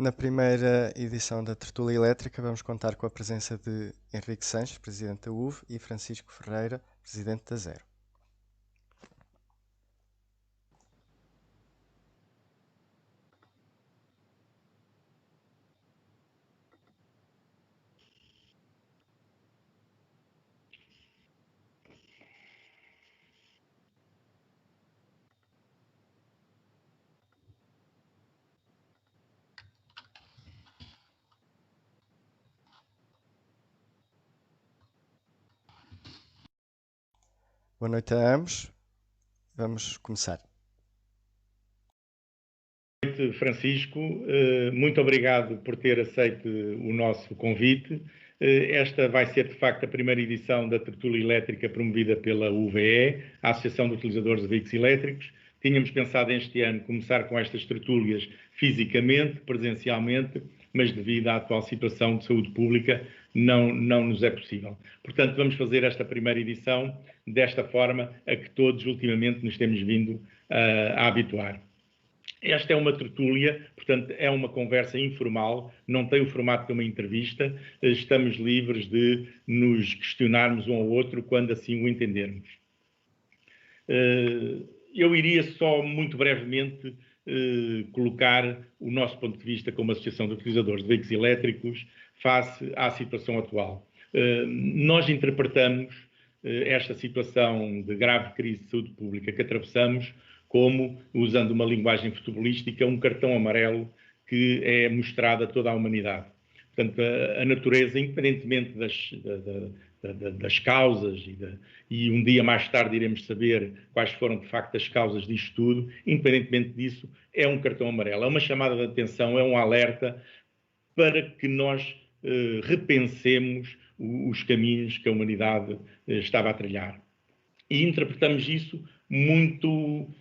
Na primeira edição da Tertúlia Elétrica vamos contar com a presença de Henrique Sanches, Presidente da UV, e Francisco Ferreira, Presidente da Zero. Boa noite a ambos. Vamos começar. Boa noite, Francisco. Muito obrigado por ter aceito o nosso convite. Esta vai ser, de facto, a primeira edição da Tertúlia Elétrica promovida pela UVE, a Associação de Utilizadores de Veículos Elétricos. Tínhamos pensado este ano começar com estas tertúlias fisicamente, presencialmente, mas devido à atual situação de saúde pública não nos é possível. Portanto, vamos fazer esta primeira edição desta forma a que todos ultimamente nos temos vindo a habituar. Esta é uma tertúlia, portanto, é uma conversa informal, não tem o formato de uma entrevista, estamos livres de nos questionarmos um ao outro quando assim o entendermos. Eu iria só, muito brevemente, colocar o nosso ponto de vista como Associação de Utilizadores de Veículos Elétricos face à situação atual. Nós interpretamos esta situação de grave crise de saúde pública que atravessamos como, usando uma linguagem futebolística, um cartão amarelo que é mostrado a toda a humanidade. Portanto, a natureza, independentemente das causas, e um dia mais tarde iremos saber quais foram de facto as causas disto tudo, independentemente disso, é um cartão amarelo, é uma chamada de atenção, é um alerta para que nós repensemos os caminhos que a humanidade estava a trilhar. E interpretamos isso muito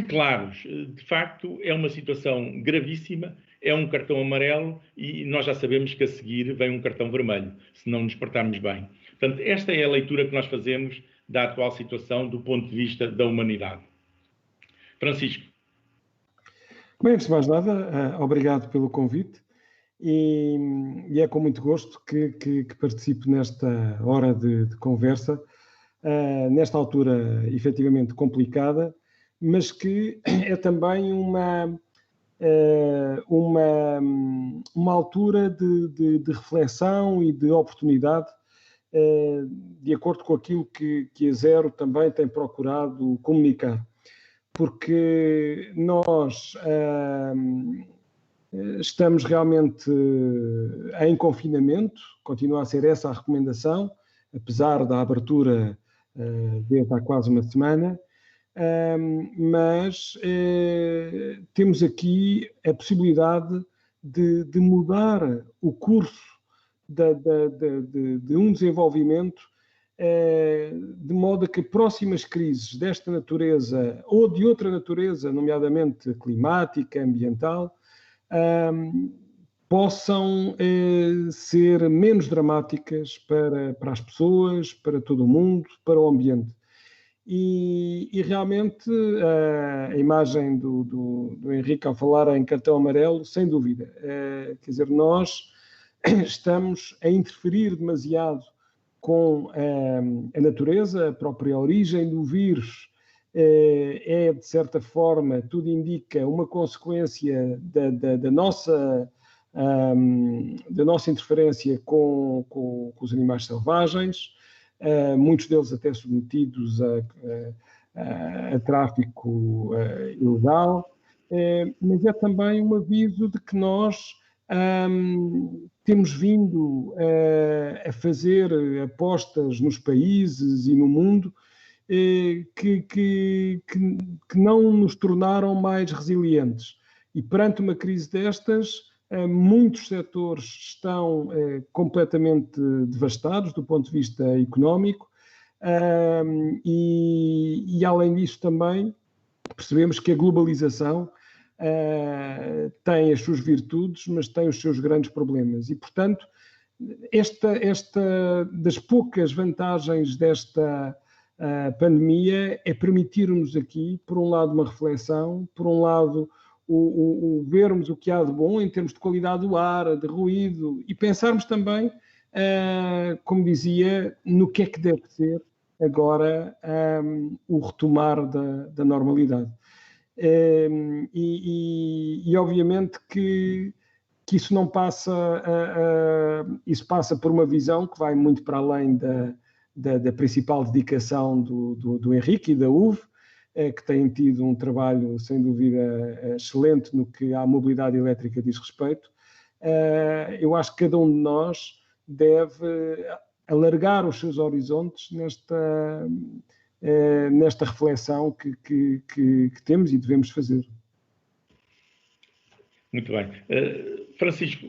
claros. De facto, é uma situação gravíssima, é um cartão amarelo e nós já sabemos que a seguir vem um cartão vermelho, se não nos portarmos bem. Portanto, esta é a leitura que nós fazemos da atual situação do ponto de vista da humanidade. Francisco. Bem, antes de mais nada, obrigado pelo convite e é com muito gosto que participo nesta hora de conversa, nesta altura efetivamente complicada, mas que é também uma altura de reflexão e de oportunidade, de acordo com aquilo que a Zero também tem procurado comunicar. Porque nós estamos realmente em confinamento, continua a ser essa a recomendação, apesar da abertura desde há quase uma semana, mas temos aqui a possibilidade de mudar o curso de um desenvolvimento, de modo a que próximas crises desta natureza ou de outra natureza, nomeadamente climática, ambiental, possam ser menos dramáticas para as pessoas, para todo o mundo, para o ambiente. E realmente a imagem do Henrique ao falar em cartão amarelo, sem dúvida. Quer dizer, nós estamos a interferir demasiado com a natureza, a própria origem do vírus é, de certa forma, tudo indica, uma consequência da nossa interferência com os animais selvagens, muitos deles até submetidos a tráfico ilegal, mas é também um aviso de que nós temos vindo a fazer apostas nos países e no mundo que não nos tornaram mais resilientes. E perante uma crise destas, muitos setores estão completamente devastados do ponto de vista económico e além disso também percebemos que a globalização tem as suas virtudes, mas tem os seus grandes problemas. E, portanto, esta das poucas vantagens desta pandemia é permitir-nos aqui, por um lado, uma reflexão, por um lado, o vermos o que há de bom em termos de qualidade do ar, de ruído, e pensarmos também, como dizia, no que é que deve ser agora o retomar da normalidade. E obviamente que isso não passa, isso passa por uma visão que vai muito para além da principal dedicação do Henrique e da UV, que têm tido um trabalho, sem dúvida, excelente no que à mobilidade elétrica diz respeito. Eu acho que cada um de nós deve alargar os seus horizontes nesta reflexão que temos e devemos fazer. Muito bem. Francisco,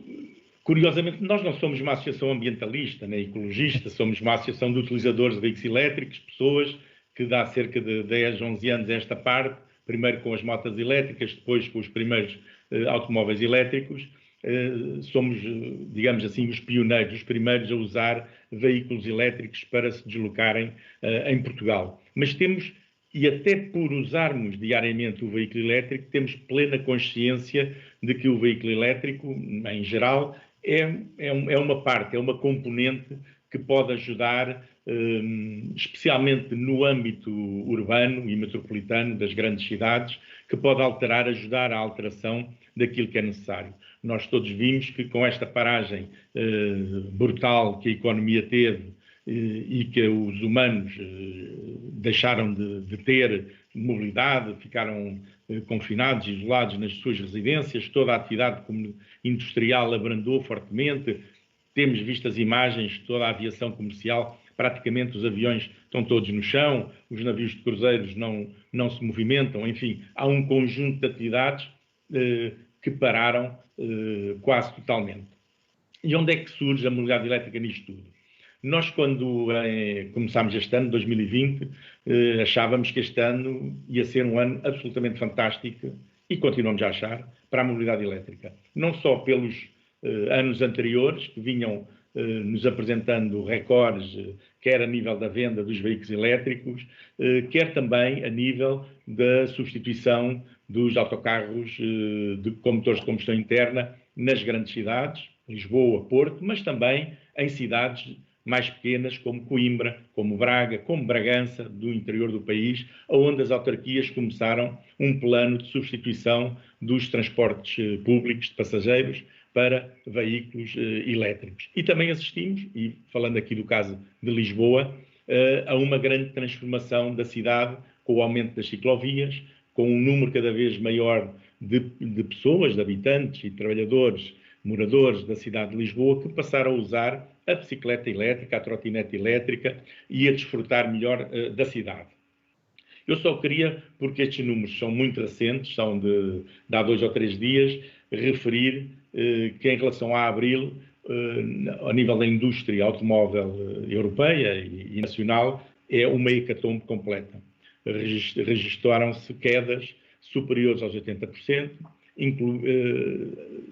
curiosamente, nós não somos uma associação ambientalista nem ecologista, somos uma associação de utilizadores de veículos elétricos, pessoas que dá cerca de 10, 11 anos esta parte, primeiro com as motas elétricas, depois com os primeiros automóveis elétricos. Somos, digamos assim, os pioneiros, os primeiros a usar veículos elétricos para se deslocarem em Portugal. Mas temos, e até por usarmos diariamente o veículo elétrico, temos plena consciência de que o veículo elétrico, em geral, é uma parte, é uma componente que pode ajudar, especialmente no âmbito urbano e metropolitano das grandes cidades, que pode ajudar à alteração daquilo que é necessário. Nós todos vimos que com esta paragem brutal que a economia teve e que os humanos deixaram de ter mobilidade, ficaram confinados, isolados nas suas residências, toda a atividade industrial abrandou fortemente. Temos visto as imagens, toda a aviação comercial, praticamente os aviões estão todos no chão, os navios de cruzeiros não se movimentam, enfim, há um conjunto de atividades que pararam quase totalmente. E onde é que surge a mobilidade elétrica nisto tudo? Nós, quando começámos este ano, 2020, achávamos que este ano ia ser um ano absolutamente fantástico, e continuamos a achar, para a mobilidade elétrica. Não só pelos anos anteriores, que vinham nos apresentando recordes, quer a nível da venda dos veículos elétricos, quer também a nível da substituição dos autocarros com motores de combustão interna nas grandes cidades, Lisboa, Porto, mas também em cidades mais pequenas, como Coimbra, como Braga, como Bragança, do interior do país, onde as autarquias começaram um plano de substituição dos transportes públicos de passageiros para veículos elétricos. E também assistimos, e falando aqui do caso de Lisboa, a uma grande transformação da cidade, com o aumento das ciclovias, com um número cada vez maior de pessoas, de habitantes e trabalhadores, moradores da cidade de Lisboa, que passaram a usar a bicicleta elétrica, a trotinete elétrica e a desfrutar melhor da cidade. Eu só queria, porque estes números são muito recentes, são de há 2 ou 3 dias, referir que em relação a abril, a nível da indústria automóvel europeia e nacional, é uma hecatombe completa. Registraram-se quedas superiores aos 80%,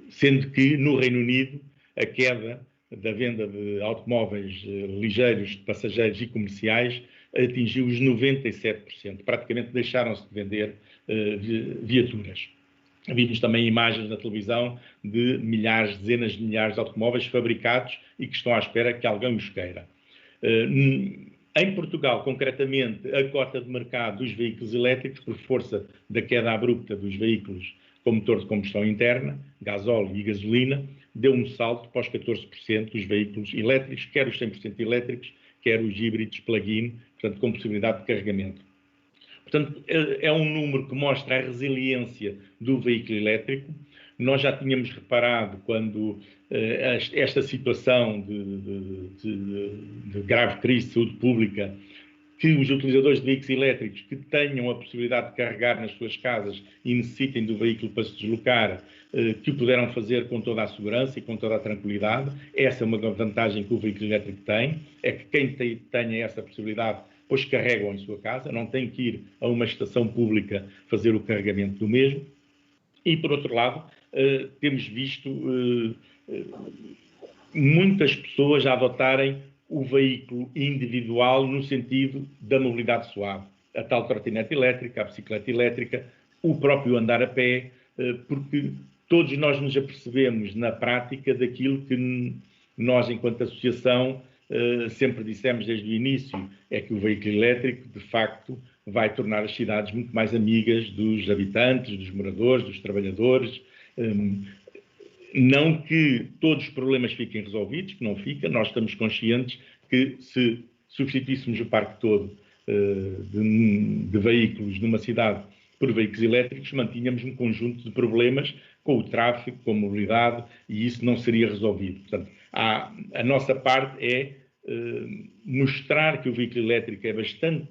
sendo que no Reino Unido a queda da venda de automóveis ligeiros, de passageiros e comerciais atingiu os 97%. Praticamente deixaram-se de vender viaturas. Vimos também imagens na televisão de milhares, dezenas de milhares de automóveis fabricados e que estão à espera que alguém os queira. Em Portugal, concretamente, a cota de mercado dos veículos elétricos, por força da queda abrupta dos veículos com motor de combustão interna, gasóleo e gasolina, deu um salto para os 14% dos veículos elétricos, quer os 100% elétricos, quer os híbridos plug-in, portanto, com possibilidade de carregamento. Portanto, é um número que mostra a resiliência do veículo elétrico. Nós já tínhamos reparado, quando esta situação de grave crise de saúde pública, que os utilizadores de veículos elétricos que tenham a possibilidade de carregar nas suas casas e necessitem do veículo para se deslocar, que o puderam fazer com toda a segurança e com toda a tranquilidade. Essa é uma vantagem que o veículo elétrico tem, é que quem tenha essa possibilidade, pois carregam em sua casa, não tem que ir a uma estação pública fazer o carregamento do mesmo. E, por outro lado, temos visto muitas pessoas a adotarem o veículo individual no sentido da mobilidade suave. A tal trotinete elétrica, a bicicleta elétrica, o próprio andar a pé, porque todos nós nos apercebemos na prática daquilo que nós, enquanto associação, sempre dissemos desde o início, é que o veículo elétrico, de facto, vai tornar as cidades muito mais amigas dos habitantes, dos moradores, dos trabalhadores. Não que todos os problemas fiquem resolvidos, que não fica, nós estamos conscientes que se substituíssemos o parque todo de veículos numa cidade por veículos elétricos, mantínhamos um conjunto de problemas com o tráfego, com a mobilidade, e isso não seria resolvido. Portanto, a nossa parte é mostrar que o veículo elétrico é bastante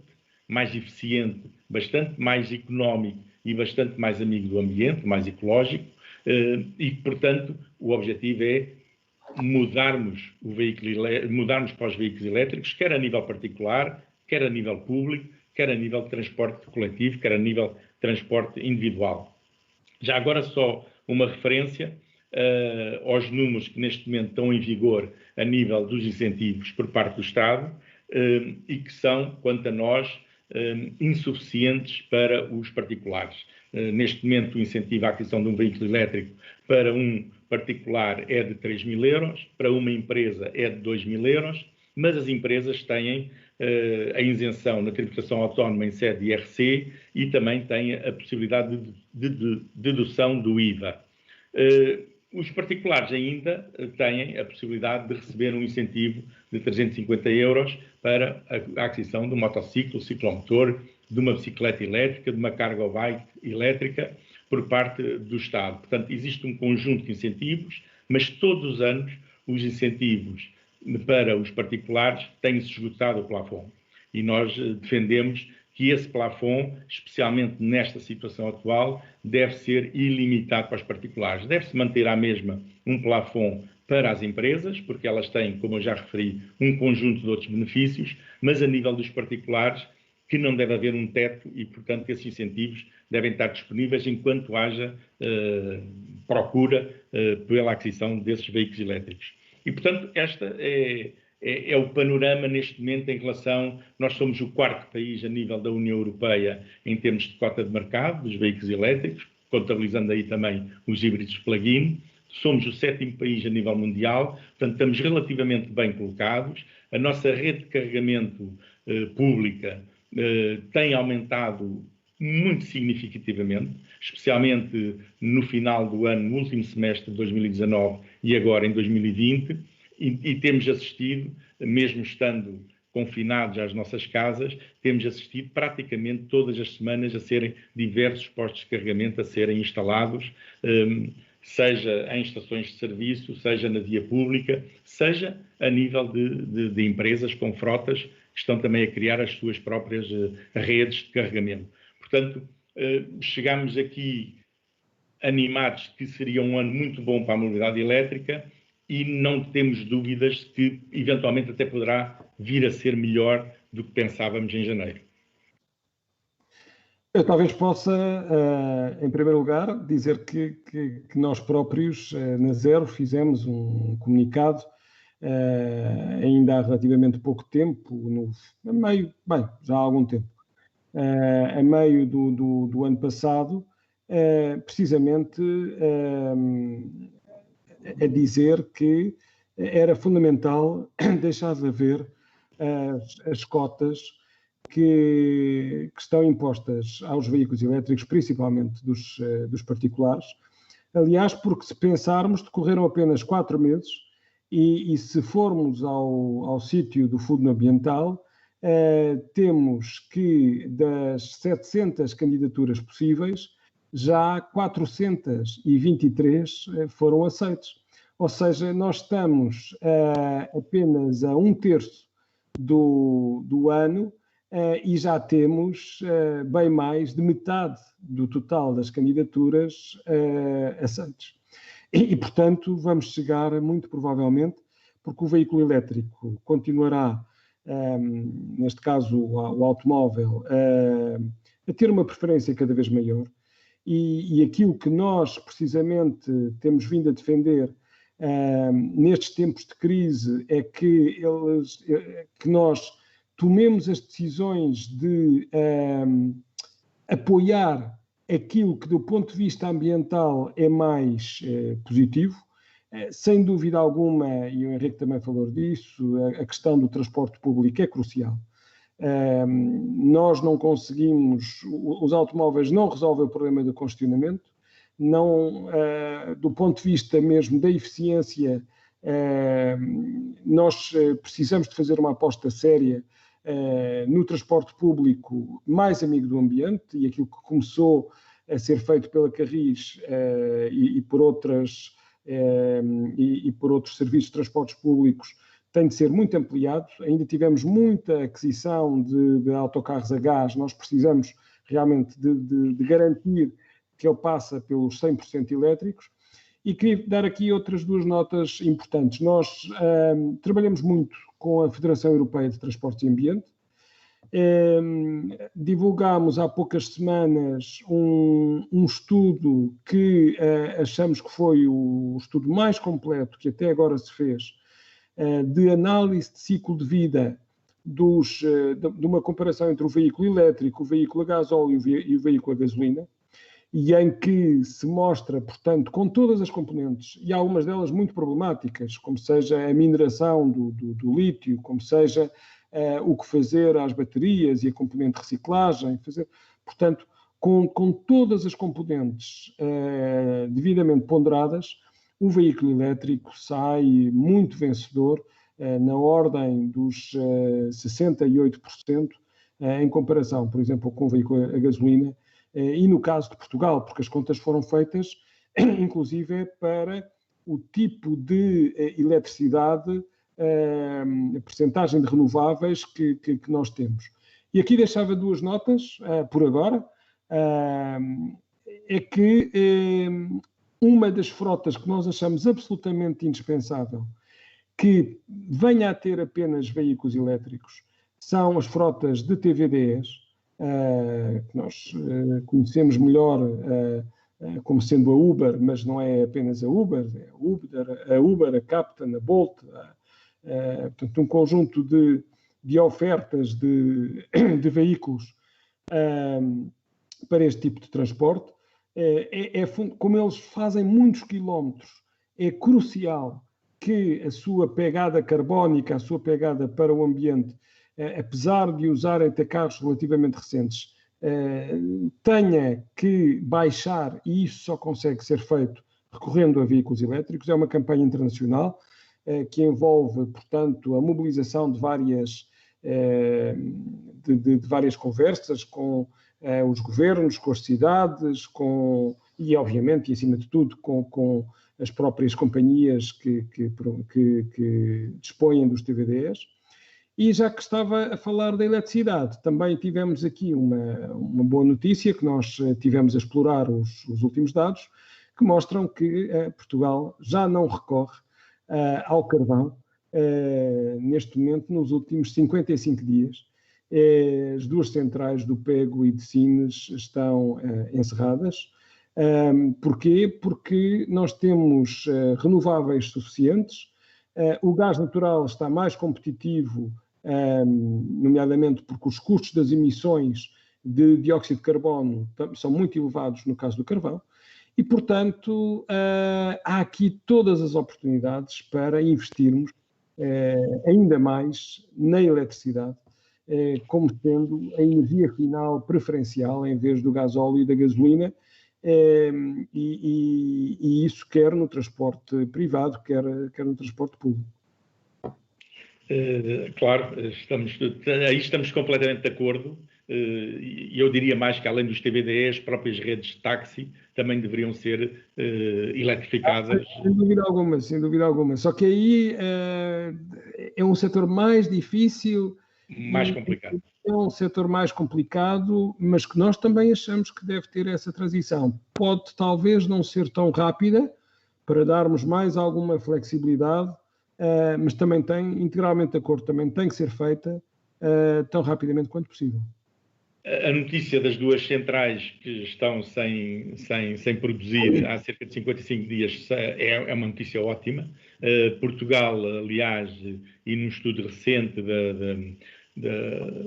mais eficiente, bastante mais económico e bastante mais amigo do ambiente, mais ecológico, e, portanto, o objetivo é mudarmos para os veículos elétricos, quer a nível particular, quer a nível público, quer a nível de transporte coletivo, quer a nível de transporte individual. Já agora só uma referência aos números que neste momento estão em vigor a nível dos incentivos por parte do Estado e que são, quanto a nós, insuficientes para os particulares. Neste momento, o incentivo à aquisição de um veículo elétrico para um particular é de 3.000 euros, para uma empresa é de 2.000 euros, mas as empresas têm a isenção na tributação autónoma em sede de IRC e também têm a possibilidade de dedução do IVA. Os particulares ainda têm a possibilidade de receber um incentivo de 350 euros para a aquisição de um motociclo, ciclomotor, de uma bicicleta elétrica, de uma cargo bike elétrica, por parte do Estado. Portanto, existe um conjunto de incentivos, mas todos os anos os incentivos para os particulares têm-se esgotado o plafond. E nós defendemos que esse plafond, especialmente nesta situação atual, deve ser ilimitado para os particulares. Deve-se manter à mesma um plafond para as empresas, porque elas têm, como eu já referi, um conjunto de outros benefícios, mas a nível dos particulares, que não deve haver um teto e, portanto, esses incentivos devem estar disponíveis enquanto haja procura pela aquisição desses veículos elétricos. E, portanto, esta é o panorama neste momento em relação... Nós somos o 4º país a nível da União Europeia em termos de cota de mercado dos veículos elétricos, contabilizando aí também os híbridos plug-in. Somos o 7º país a nível mundial, portanto, estamos relativamente bem colocados. A nossa rede de carregamento pública tem aumentado muito significativamente, especialmente no final do ano, no último semestre de 2019 e agora em 2020, e temos assistido, mesmo estando confinados às nossas casas, temos assistido praticamente todas as semanas a serem diversos postos de carregamento a serem instalados, seja em estações de serviço, seja na via pública, seja a nível de empresas com frotas que estão também a criar as suas próprias redes de carregamento. Portanto, chegamos aqui animados que seria um ano muito bom para a mobilidade elétrica e não temos dúvidas que, eventualmente, até poderá vir a ser melhor do que pensávamos em janeiro. Eu talvez possa, em primeiro lugar, dizer que nós próprios, na Zero, fizemos um comunicado ainda há relativamente pouco tempo, já há algum tempo, a meio do ano passado, precisamente a dizer que era fundamental deixar de haver as cotas que estão impostas aos veículos elétricos, principalmente dos particulares. Aliás, porque se pensarmos, decorreram apenas 4 meses e se formos ao sítio do Fundo Ambiental, temos que das 700 candidaturas possíveis, já 423 foram aceitas. Ou seja, nós estamos apenas a 1/3 do ano e já temos bem mais de metade do total das candidaturas aceitas. E, portanto, vamos chegar muito provavelmente, porque o veículo elétrico continuará, neste caso o automóvel, a ter uma preferência cada vez maior. E aquilo que nós, precisamente, temos vindo a defender nestes tempos de crise é que nós tomemos as decisões de apoiar aquilo que do ponto de vista ambiental é mais positivo. Sem dúvida alguma, e o Henrique também falou disso, a questão do transporte público é crucial. Nós não conseguimos, os automóveis não resolvem o problema do congestionamento, não, do ponto de vista mesmo da eficiência, nós precisamos de fazer uma aposta séria no transporte público mais amigo do ambiente, e aquilo que começou a ser feito pela Carris e por outros serviços de transportes públicos tem de ser muito ampliado. Ainda tivemos muita aquisição de autocarros a gás, nós precisamos realmente de garantir que ele passa pelos 100% elétricos. E queria dar aqui outras duas notas importantes. Nós trabalhamos muito com a Federação Europeia de Transportes e Ambiente. Divulgámos há poucas semanas um estudo que achamos que foi o estudo mais completo que até agora se fez, de análise de ciclo de vida de uma comparação entre o veículo elétrico, o veículo a gasóleo e o veículo a gasolina, e em que se mostra, portanto, com todas as componentes, e algumas delas muito problemáticas, como seja a mineração do lítio, como seja o que fazer às baterias e a componente de reciclagem, portanto, com todas as componentes devidamente ponderadas, o veículo elétrico sai muito vencedor, na ordem dos 68%, em comparação, por exemplo, com o veículo a gasolina, e no caso de Portugal, porque as contas foram feitas, inclusive, para o tipo de eletricidade, a percentagem de renováveis que nós temos. E aqui deixava duas notas, por agora, é que uma das frotas que nós achamos absolutamente indispensável que venha a ter apenas veículos elétricos são as frotas de TVDEs, que nós conhecemos melhor como sendo a Uber, mas não é apenas a Uber, é a Uber, a Captain, a Bolt, portanto, um conjunto de ofertas de veículos para este tipo de transporte. Como eles fazem muitos quilómetros, é crucial que a sua pegada carbónica, a sua pegada para o ambiente, apesar de usarem até carros relativamente recentes, tenha que baixar, e isso só consegue ser feito recorrendo a veículos elétricos. É uma campanha internacional que envolve, portanto, a mobilização de várias conversas com os governos, com as cidades, e obviamente, e acima de tudo, com as próprias companhias que dispõem dos TVDEs. E já que estava a falar da eletricidade, também tivemos aqui uma boa notícia, que nós tivemos a explorar os últimos dados, que mostram que Portugal já não recorre ao carvão, neste momento, nos últimos 55 dias. As duas centrais do Pego e de Sines estão encerradas. Porquê? Porque nós temos renováveis suficientes, o gás natural está mais competitivo, nomeadamente porque os custos das emissões de dióxido de carbono são muito elevados no caso do carvão, e, portanto, há aqui todas as oportunidades para investirmos ainda mais na eletricidade, como sendo a energia final preferencial em vez do gasóleo e da gasolina, e isso quer no transporte privado, quer no transporte público. Claro, aí estamos completamente de acordo, e eu diria mais que além dos TVDEs, as próprias redes de táxi também deveriam ser eletrificadas. Sem dúvida alguma, sem dúvida alguma. Só que aí é um setor mais difícil. Mais complicado. É um setor mais complicado, mas que nós também achamos que deve ter essa transição. Pode talvez não ser tão rápida, para darmos mais alguma flexibilidade, mas também tem, integralmente de acordo, também tem que ser feita tão rapidamente quanto possível. A notícia das duas centrais que estão sem produzir há cerca de 55 dias é uma notícia ótima. Portugal, aliás, e num estudo recente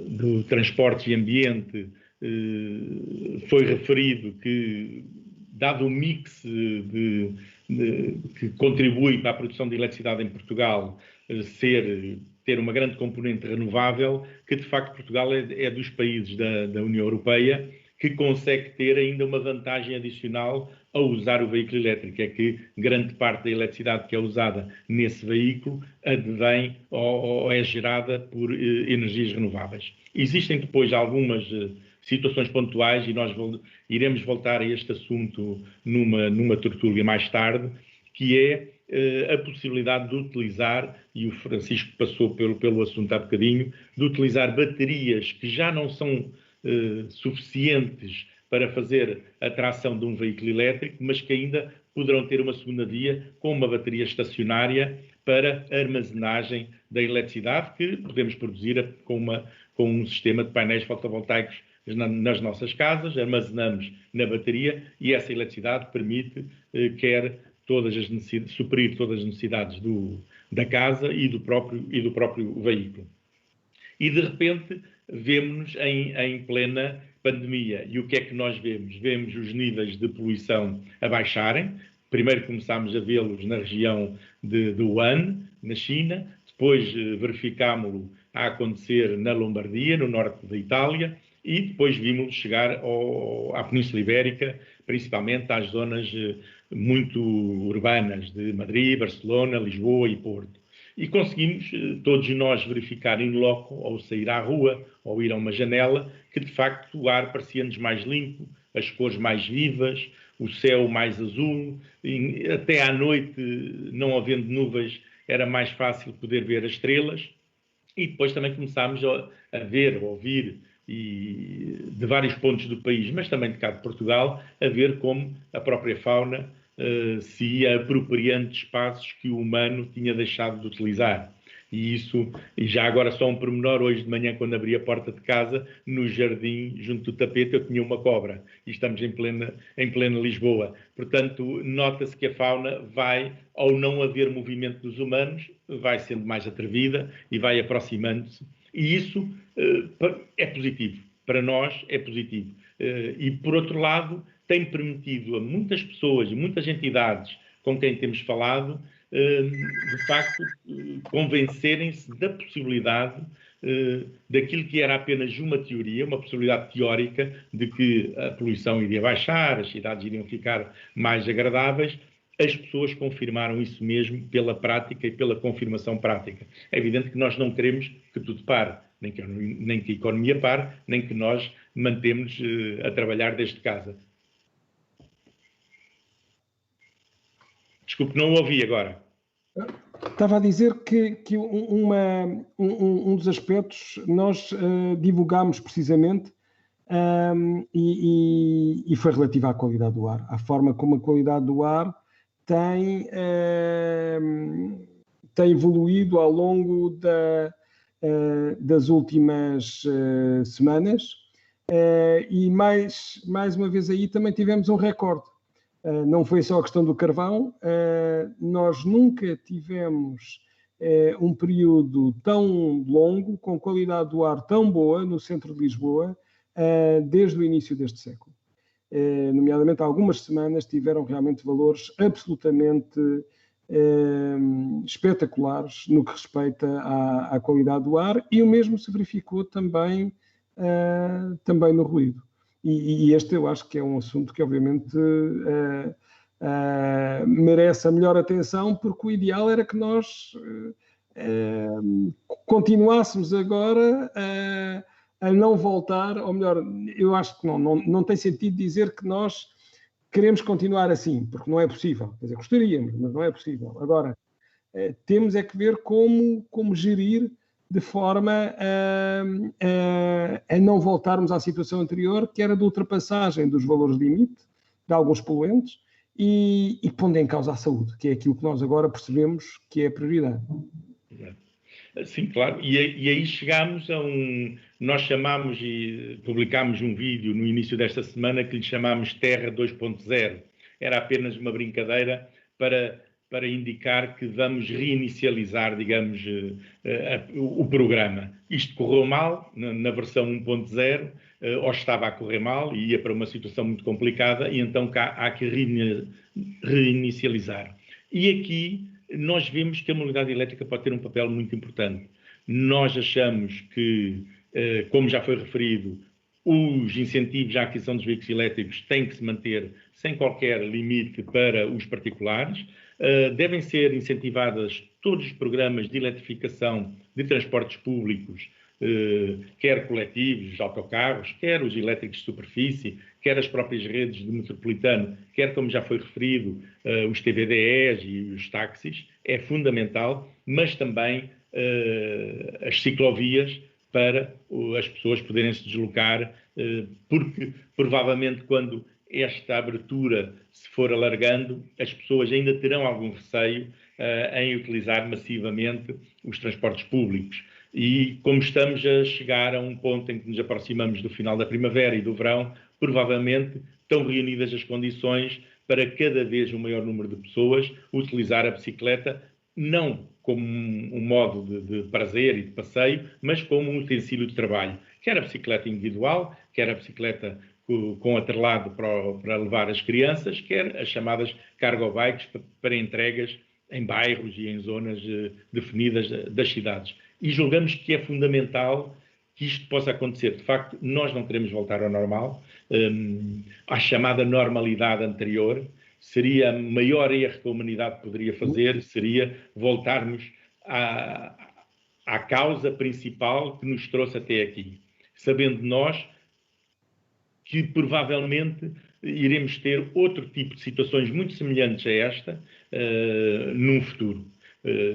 do Transportes e Ambiente, foi referido que, dado o mix que contribui para a produção de eletricidade em Portugal ter uma grande componente renovável, que de facto Portugal é dos países da União Europeia que consegue ter ainda uma vantagem adicional ao usar o veículo elétrico, é que grande parte da eletricidade que é usada nesse veículo advém ou é gerada por energias renováveis. Existem depois algumas situações pontuais, e nós iremos voltar a este assunto numa tertúlia mais tarde, que é a possibilidade de utilizar, e o Francisco passou pelo assunto há bocadinho, de utilizar baterias que já não são suficientes para fazer a tração de um veículo elétrico, mas que ainda poderão ter uma segunda via com uma bateria estacionária para a armazenagem da eletricidade que podemos produzir com um sistema de painéis fotovoltaicos nas nossas casas, armazenamos na bateria e essa eletricidade permite suprir todas as necessidades da casa e do próprio veículo. E de repente vemos-nos em plena pandemia. E o que é que nós vemos? Vemos os níveis de poluição a baixarem. Primeiro começámos a vê-los na região de Wuhan, na China. Depois verificámo-lo a acontecer na Lombardia, no norte da Itália. E depois vimos chegar à Península Ibérica, principalmente às zonas muito urbanas de Madrid, Barcelona, Lisboa e Porto. E conseguimos, todos nós, verificar in loco, ao sair à rua, ou ir a uma janela, que de facto o ar parecia-nos mais limpo, as cores mais vivas, o céu mais azul, até à noite, não havendo nuvens, era mais fácil poder ver as estrelas. E depois também começámos a ver, a ouvir, e de vários pontos do país, mas também de cá de Portugal, a ver como a própria fauna se ia apropriando de espaços que o humano tinha deixado de utilizar. E já agora só um pormenor, hoje de manhã, quando abri a porta de casa, no jardim, junto do tapete, eu tinha uma cobra. E estamos em plena Lisboa. Portanto, nota-se que a fauna vai, ao não haver movimento dos humanos, vai sendo mais atrevida e vai aproximando-se. E isso é positivo. Para nós é positivo. E, por outro lado, tem permitido a muitas pessoas e muitas entidades com quem temos falado, de facto, convencerem-se da possibilidade daquilo que era apenas uma teoria, uma possibilidade teórica de que a poluição iria baixar, as cidades iriam ficar mais agradáveis. As pessoas confirmaram isso mesmo pela prática e pela confirmação prática. É evidente que nós não queremos que tudo pare, nem que a economia pare, nem que nós mantemos a trabalhar desde casa. Desculpe, não o ouvi agora. Estava a dizer que um dos aspectos nós divulgámos precisamente e foi relativo à qualidade do ar, à forma como a qualidade do ar tem evoluído ao longo das últimas semanas e mais uma vez aí também tivemos um recorde. Não foi só a questão do carvão, nós nunca tivemos um período tão longo, com qualidade do ar tão boa no centro de Lisboa, desde o início deste século. Nomeadamente, algumas semanas tiveram realmente valores absolutamente espetaculares no que respeita à qualidade do ar, e o mesmo se verificou também no ruído. E este eu acho que é um assunto que obviamente merece a melhor atenção, porque o ideal era que nós continuássemos agora a não voltar, ou melhor, eu acho que não tem sentido dizer que nós queremos continuar assim, porque não é possível. Quer dizer, gostaríamos, mas não é possível. Agora, temos é que ver como gerir de forma a não voltarmos à situação anterior, que era de ultrapassagem dos valores limite de alguns poluentes e pondo em causa a saúde, que é aquilo que nós agora percebemos que é a prioridade. Sim, claro. E aí chegámos a Nós chamámos e publicámos um vídeo no início desta semana que lhe chamámos Terra 2.0. Era apenas uma brincadeira para indicar que vamos reinicializar, digamos, o programa. Isto correu mal na versão 1.0, ou estava a correr mal e ia para uma situação muito complicada, e então há que reinicializar. E aqui nós vemos que a mobilidade elétrica pode ter um papel muito importante. Nós achamos que, como já foi referido, os incentivos à aquisição dos veículos elétricos têm que se manter sem qualquer limite para os particulares. Devem ser incentivadas todos os programas de eletrificação de transportes públicos, quer coletivos, autocarros, quer os elétricos de superfície, quer as próprias redes de metropolitano, quer, como já foi referido, os TVDEs e os táxis. É fundamental, mas também as ciclovias para as pessoas poderem se deslocar, porque provavelmente quando esta abertura se for alargando, as pessoas ainda terão algum receio em utilizar massivamente os transportes públicos. E como estamos a chegar a um ponto em que nos aproximamos do final da primavera e do verão, provavelmente estão reunidas as condições para cada vez um maior número de pessoas utilizar a bicicleta, não como um modo de prazer e de passeio, mas como um utensílio de trabalho. Quer a bicicleta individual, quer a bicicleta com atrelado para levar as crianças, quer as chamadas cargo bikes para entregas em bairros e em zonas definidas das cidades. E julgamos que é fundamental que isto possa acontecer. De facto, nós não queremos voltar ao normal, à chamada normalidade anterior. Seria o maior erro que a humanidade poderia fazer, seria voltarmos à causa principal que nos trouxe até aqui. Sabendo nós que provavelmente iremos ter outro tipo de situações muito semelhantes a esta num futuro.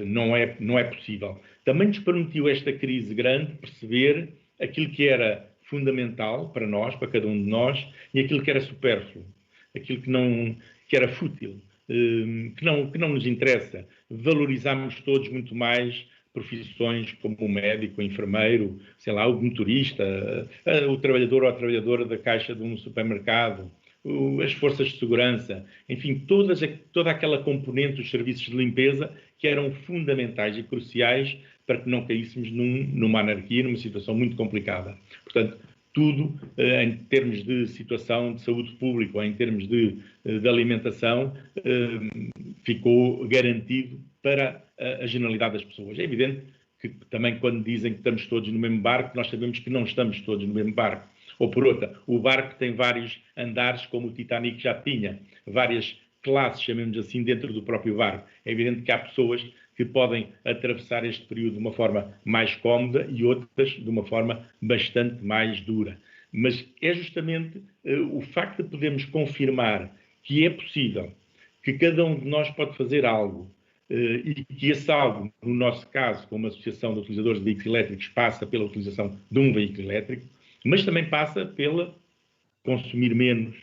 Não é possível. Também nos permitiu esta crise grande perceber aquilo que era fundamental para nós, para cada um de nós, e aquilo que era supérfluo, aquilo que era fútil, que não nos interessa. Valorizamos todos muito mais profissões como o médico, o enfermeiro, sei lá, o motorista, o trabalhador ou a trabalhadora da caixa de um supermercado, as forças de segurança, enfim, toda aquela componente dos serviços de limpeza que eram fundamentais e cruciais para que não caíssemos numa anarquia, numa situação muito complicada. Portanto, tudo em termos de situação de saúde pública ou em termos de alimentação ficou garantido para a generalidade das pessoas. É evidente que também quando dizem que estamos todos no mesmo barco, nós sabemos que não estamos todos no mesmo barco. Ou por outra, o barco tem vários andares, como o Titanic já tinha, várias classes, chamemos assim, dentro do próprio barco. É evidente que há pessoas que podem atravessar este período de uma forma mais cómoda e outras de uma forma bastante mais dura. Mas é justamente o facto de podermos confirmar que é possível, que cada um de nós pode fazer algo, e que esse algo, no nosso caso, como Associação de Utilizadores de Veículos Elétricos, passa pela utilização de um veículo elétrico, mas também passa pela consumir menos,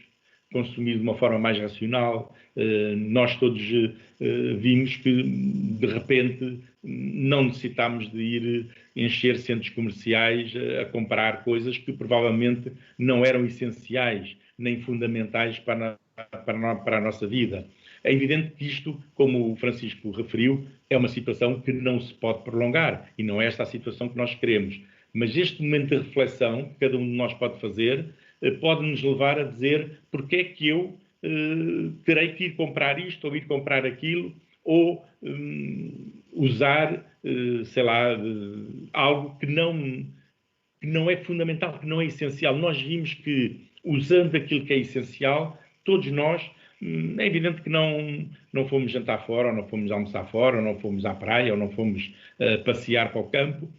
consumir de uma forma mais racional. Nós todos vimos que, de repente, não necessitámos de ir encher centros comerciais a comprar coisas que provavelmente não eram essenciais nem fundamentais para a nossa vida. É evidente que isto, como o Francisco referiu, é uma situação que não se pode prolongar e não é esta a situação que nós queremos. Mas este momento de reflexão que cada um de nós pode fazer pode nos levar a dizer porque é que eu terei que ir comprar isto ou ir comprar aquilo ou usar, sei lá, algo que não é fundamental, que não é essencial. Nós vimos que, usando aquilo que é essencial, todos nós, é evidente que não fomos jantar fora, ou não fomos almoçar fora, ou não fomos à praia, ou não fomos passear para o campo,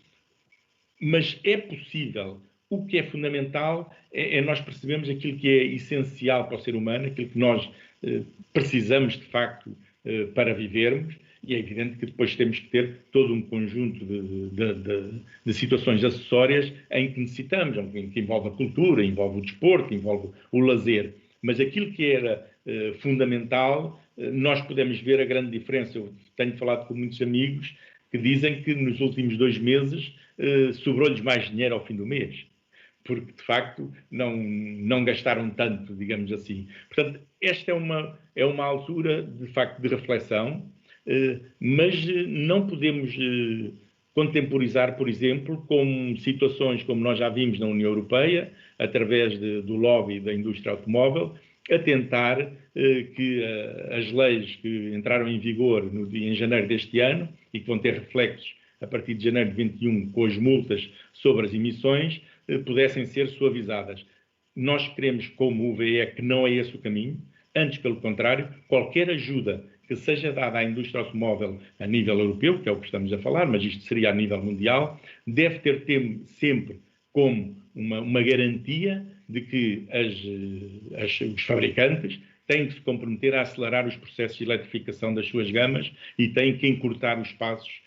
mas é possível. O que é fundamental é nós percebermos aquilo que é essencial para o ser humano, aquilo que nós precisamos, de facto, para vivermos, e é evidente que depois temos que ter todo um conjunto de situações acessórias em que necessitamos, que envolve a cultura, envolve o desporto, envolve o lazer. Mas aquilo que era fundamental, nós podemos ver a grande diferença. Eu tenho falado com muitos amigos que dizem que nos últimos 2 meses sobrou-lhes mais dinheiro ao fim do mês, porque de facto não gastaram tanto, digamos assim. Portanto, esta é uma altura de facto de reflexão, mas não podemos contemporizar, por exemplo, com situações como nós já vimos na União Europeia, através do lobby da indústria automóvel, a tentar que as leis que entraram em vigor em janeiro deste ano e que vão ter reflexos a partir de janeiro de 21 com as multas sobre as emissões, pudessem ser suavizadas. Nós queremos, como UVE, que não é esse o caminho. Antes, pelo contrário, qualquer ajuda que seja dada à indústria automóvel a nível europeu, que é o que estamos a falar, mas isto seria a nível mundial, deve ter sempre como uma garantia de que os fabricantes têm que se comprometer a acelerar os processos de eletrificação das suas gamas e têm que encurtar os passos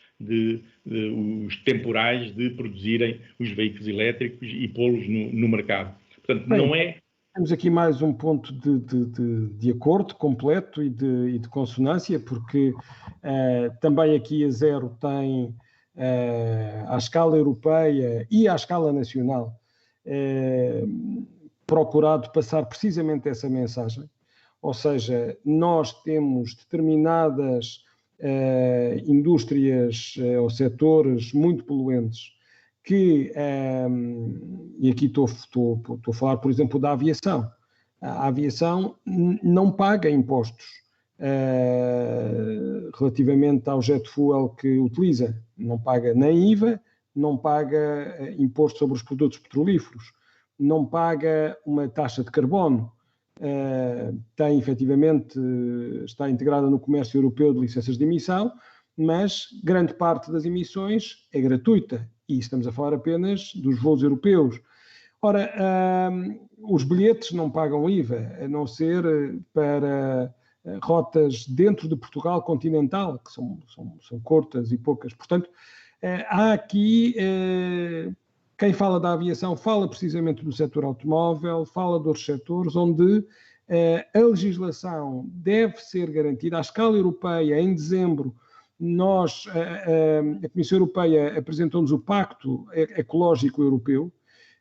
os temporais de produzirem os veículos elétricos e pô-los no mercado. Portanto, bem, não é... Temos aqui mais um ponto de acordo completo e de consonância, porque também aqui a Zero tem, à escala europeia e à escala nacional, procurado passar precisamente essa mensagem. Ou seja, nós temos determinadas indústrias ou setores muito poluentes que, e aqui estou a falar, por exemplo, da aviação. A aviação não paga impostos relativamente ao jet fuel que utiliza. Não paga nem IVA, não paga imposto sobre os produtos petrolíferos, não paga uma taxa de carbono. Tem, efetivamente, está integrada no comércio europeu de licenças de emissão, mas grande parte das emissões é gratuita. E estamos a falar apenas dos voos europeus. Ora, os bilhetes não pagam IVA, a não ser para rotas dentro de Portugal continental, que são curtas e poucas. Portanto, há aqui, quem fala da aviação fala precisamente do setor automóvel, fala de outros setores, onde a legislação deve ser garantida à escala europeia. Em dezembro, a Comissão Europeia apresentou-nos o Pacto Ecológico Europeu,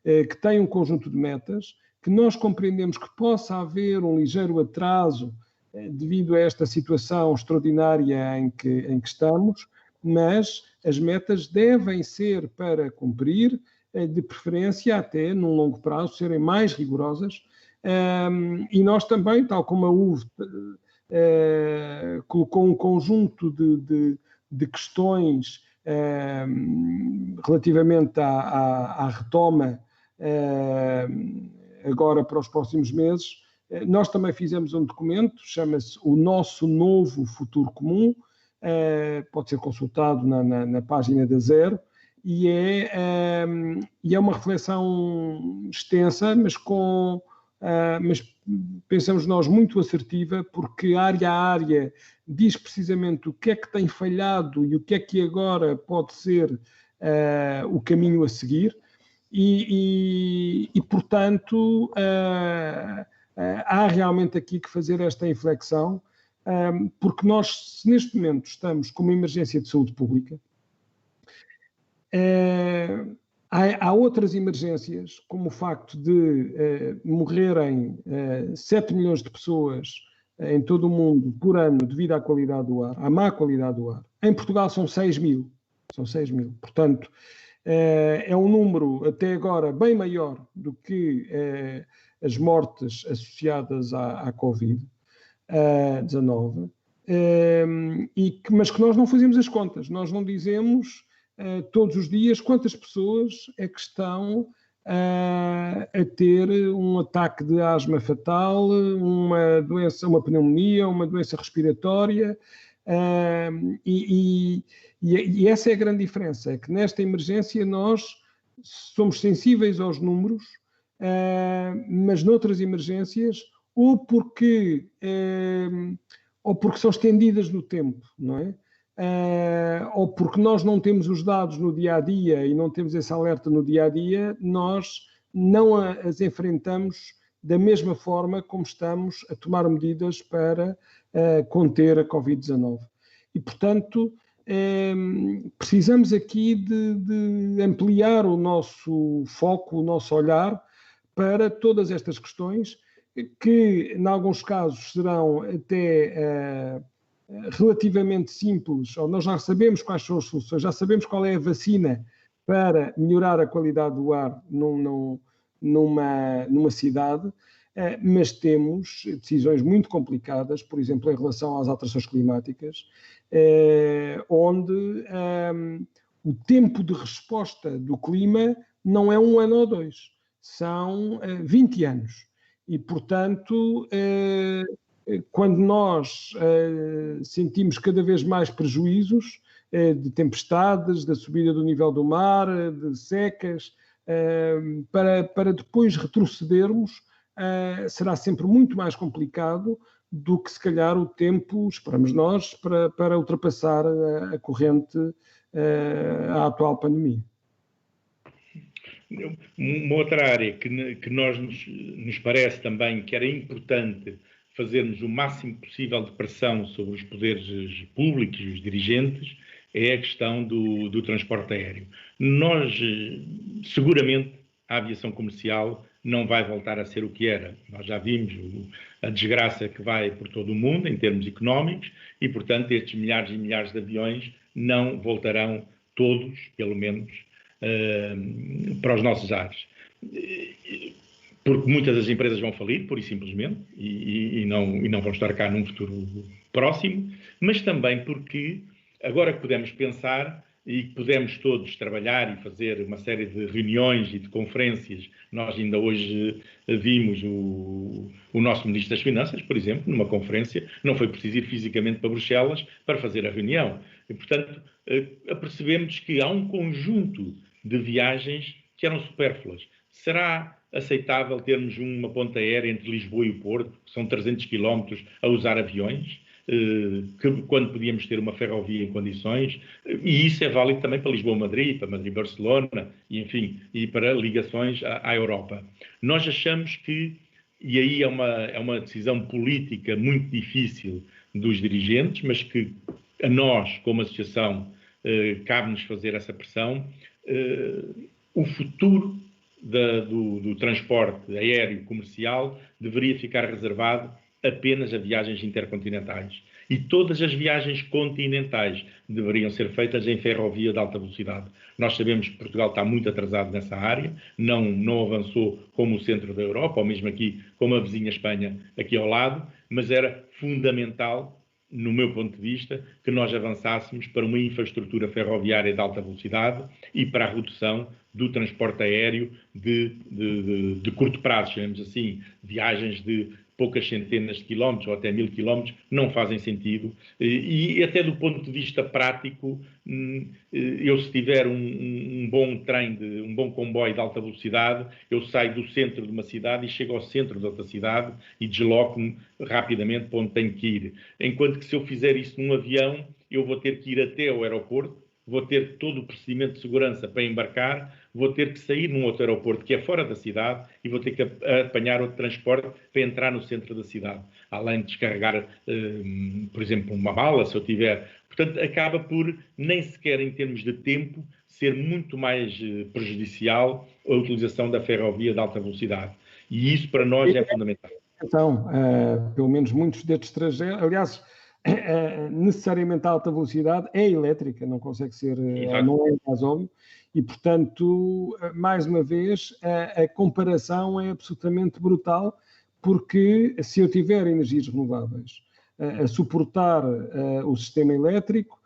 que tem um conjunto de metas, que nós compreendemos que possa haver um ligeiro atraso devido a esta situação extraordinária em que estamos, mas as metas devem ser para cumprir, de preferência até, num longo prazo, serem mais rigorosas, e nós também, tal como a UV colocou um conjunto de questões relativamente à retoma agora para os próximos meses, nós também fizemos um documento, chama-se O Nosso Novo Futuro Comum, pode ser consultado na página da Zero, e é uma reflexão extensa, mas pensamos nós muito assertiva, porque área a área diz precisamente o que é que tem falhado e o que é que agora pode ser o caminho a seguir, e portanto, há realmente aqui que fazer esta inflexão, porque nós, neste momento, estamos com uma emergência de saúde pública. Há outras emergências, como o facto de morrerem 7 milhões de pessoas em todo o mundo por ano devido à qualidade do ar, à má qualidade do ar. Em Portugal são 6 mil. Portanto, é um número até agora bem maior do que as mortes associadas à Covid-19, mas que nós não fazemos as contas. Nós não dizemos todos os dias quantas pessoas é que estão a ter um ataque de asma fatal, uma doença, uma pneumonia, uma doença respiratória, e essa é a grande diferença, é que nesta emergência nós somos sensíveis aos números, mas noutras emergências, ou porque são estendidas no tempo, não é? Ou porque nós não temos os dados no dia-a-dia e não temos esse alerta no dia-a-dia, nós não as enfrentamos da mesma forma como estamos a tomar medidas para conter a Covid-19. E, portanto, precisamos aqui de ampliar o nosso foco, o nosso olhar para todas estas questões que, em alguns casos, serão até relativamente simples, ou nós já sabemos quais são as soluções, já sabemos qual é a vacina para melhorar a qualidade do ar numa cidade, mas temos decisões muito complicadas, por exemplo, em relação às alterações climáticas, onde o tempo de resposta do clima não é 1 ano ou 2, são 20 anos. E, portanto, quando nós sentimos cada vez mais prejuízos de tempestades, da subida do nível do mar, de secas, para depois retrocedermos, será sempre muito mais complicado do que, se calhar, o tempo, esperamos nós, para ultrapassar a corrente, a atual pandemia. Uma outra área que nos parece também que era importante fazermos o máximo possível de pressão sobre os poderes públicos e os dirigentes é a questão do transporte aéreo. Nós, seguramente, a aviação comercial não vai voltar a ser o que era. Nós já vimos a desgraça que vai por todo o mundo, em termos económicos, e, portanto, estes milhares e milhares de aviões não voltarão todos, pelo menos, para os nossos ares. Porque muitas das empresas vão falir, pura e simplesmente, e não vão estar cá num futuro próximo, mas também porque agora que podemos pensar e que podemos todos trabalhar e fazer uma série de reuniões e de conferências. Nós ainda hoje vimos o nosso Ministro das Finanças, por exemplo, numa conferência, não foi preciso ir fisicamente para Bruxelas para fazer a reunião. E, portanto, apercebemos que há um conjunto de viagens que eram supérfluas. Será aceitável termos uma ponte aérea entre Lisboa e o Porto, que são 300 km, a usar aviões? Quando podíamos ter uma ferrovia em condições, e isso é válido também para Lisboa-Madrid, para Madrid-Barcelona, e, enfim, e para ligações à Europa. Nós achamos que, e aí é uma decisão política muito difícil dos dirigentes, mas que a nós, como associação, cabe-nos fazer essa pressão, o futuro do transporte aéreo comercial deveria ficar reservado apenas a viagens intercontinentais. E todas as viagens continentais deveriam ser feitas em ferrovia de alta velocidade. Nós sabemos que Portugal está muito atrasado nessa área, não avançou como o centro da Europa, ou mesmo aqui como a vizinha Espanha, aqui ao lado, mas era fundamental, no meu ponto de vista, que nós avançássemos para uma infraestrutura ferroviária de alta velocidade e para a redução do transporte aéreo de curto prazo, chamemos assim, viagens de poucas centenas de quilómetros ou até 1000 quilómetros, não fazem sentido. E até do ponto de vista prático, eu se tiver um bom trem, um bom comboio de alta velocidade, eu saio do centro de uma cidade e chego ao centro de outra cidade e desloco-me rapidamente para onde tenho que ir. Enquanto que se eu fizer isso num avião, eu vou ter que ir até ao aeroporto, vou ter todo o procedimento de segurança para embarcar, vou ter que sair num outro aeroporto que é fora da cidade e vou ter que apanhar outro transporte para entrar no centro da cidade, além de descarregar, por exemplo, uma mala, se eu tiver. Portanto, acaba por, nem sequer em termos de tempo, ser muito mais prejudicial a utilização da ferrovia de alta velocidade. E isso, para nós, é fundamental. Então, pelo menos muitos destes trajetos, aliás, necessariamente a alta velocidade é elétrica, não consegue ser, não é gasóleo, e, portanto, mais uma vez, a comparação é absolutamente brutal, porque se eu tiver energias renováveis a suportar o sistema elétrico,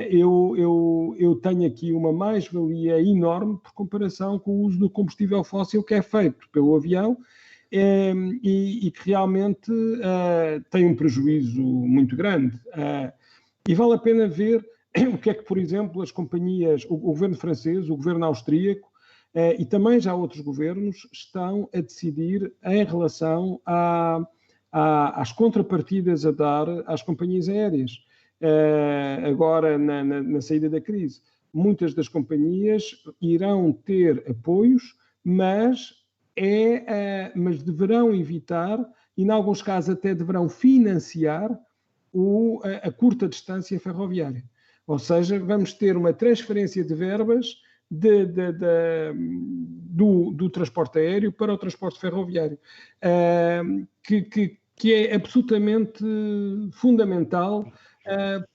eu tenho aqui uma mais-valia enorme por comparação com o uso do combustível fóssil que é feito pelo avião, e que realmente tem um prejuízo muito grande. E vale a pena ver o que é que, por exemplo, as companhias, o governo francês, o governo austríaco e também já outros governos estão a decidir em relação às contrapartidas a dar às companhias aéreas. Agora, na saída da crise, muitas das companhias irão ter apoios, mas deverão evitar, e em alguns casos até deverão financiar, a curta distância ferroviária. Ou seja, vamos ter uma transferência de verbas do transporte aéreo para o transporte ferroviário, que é absolutamente fundamental,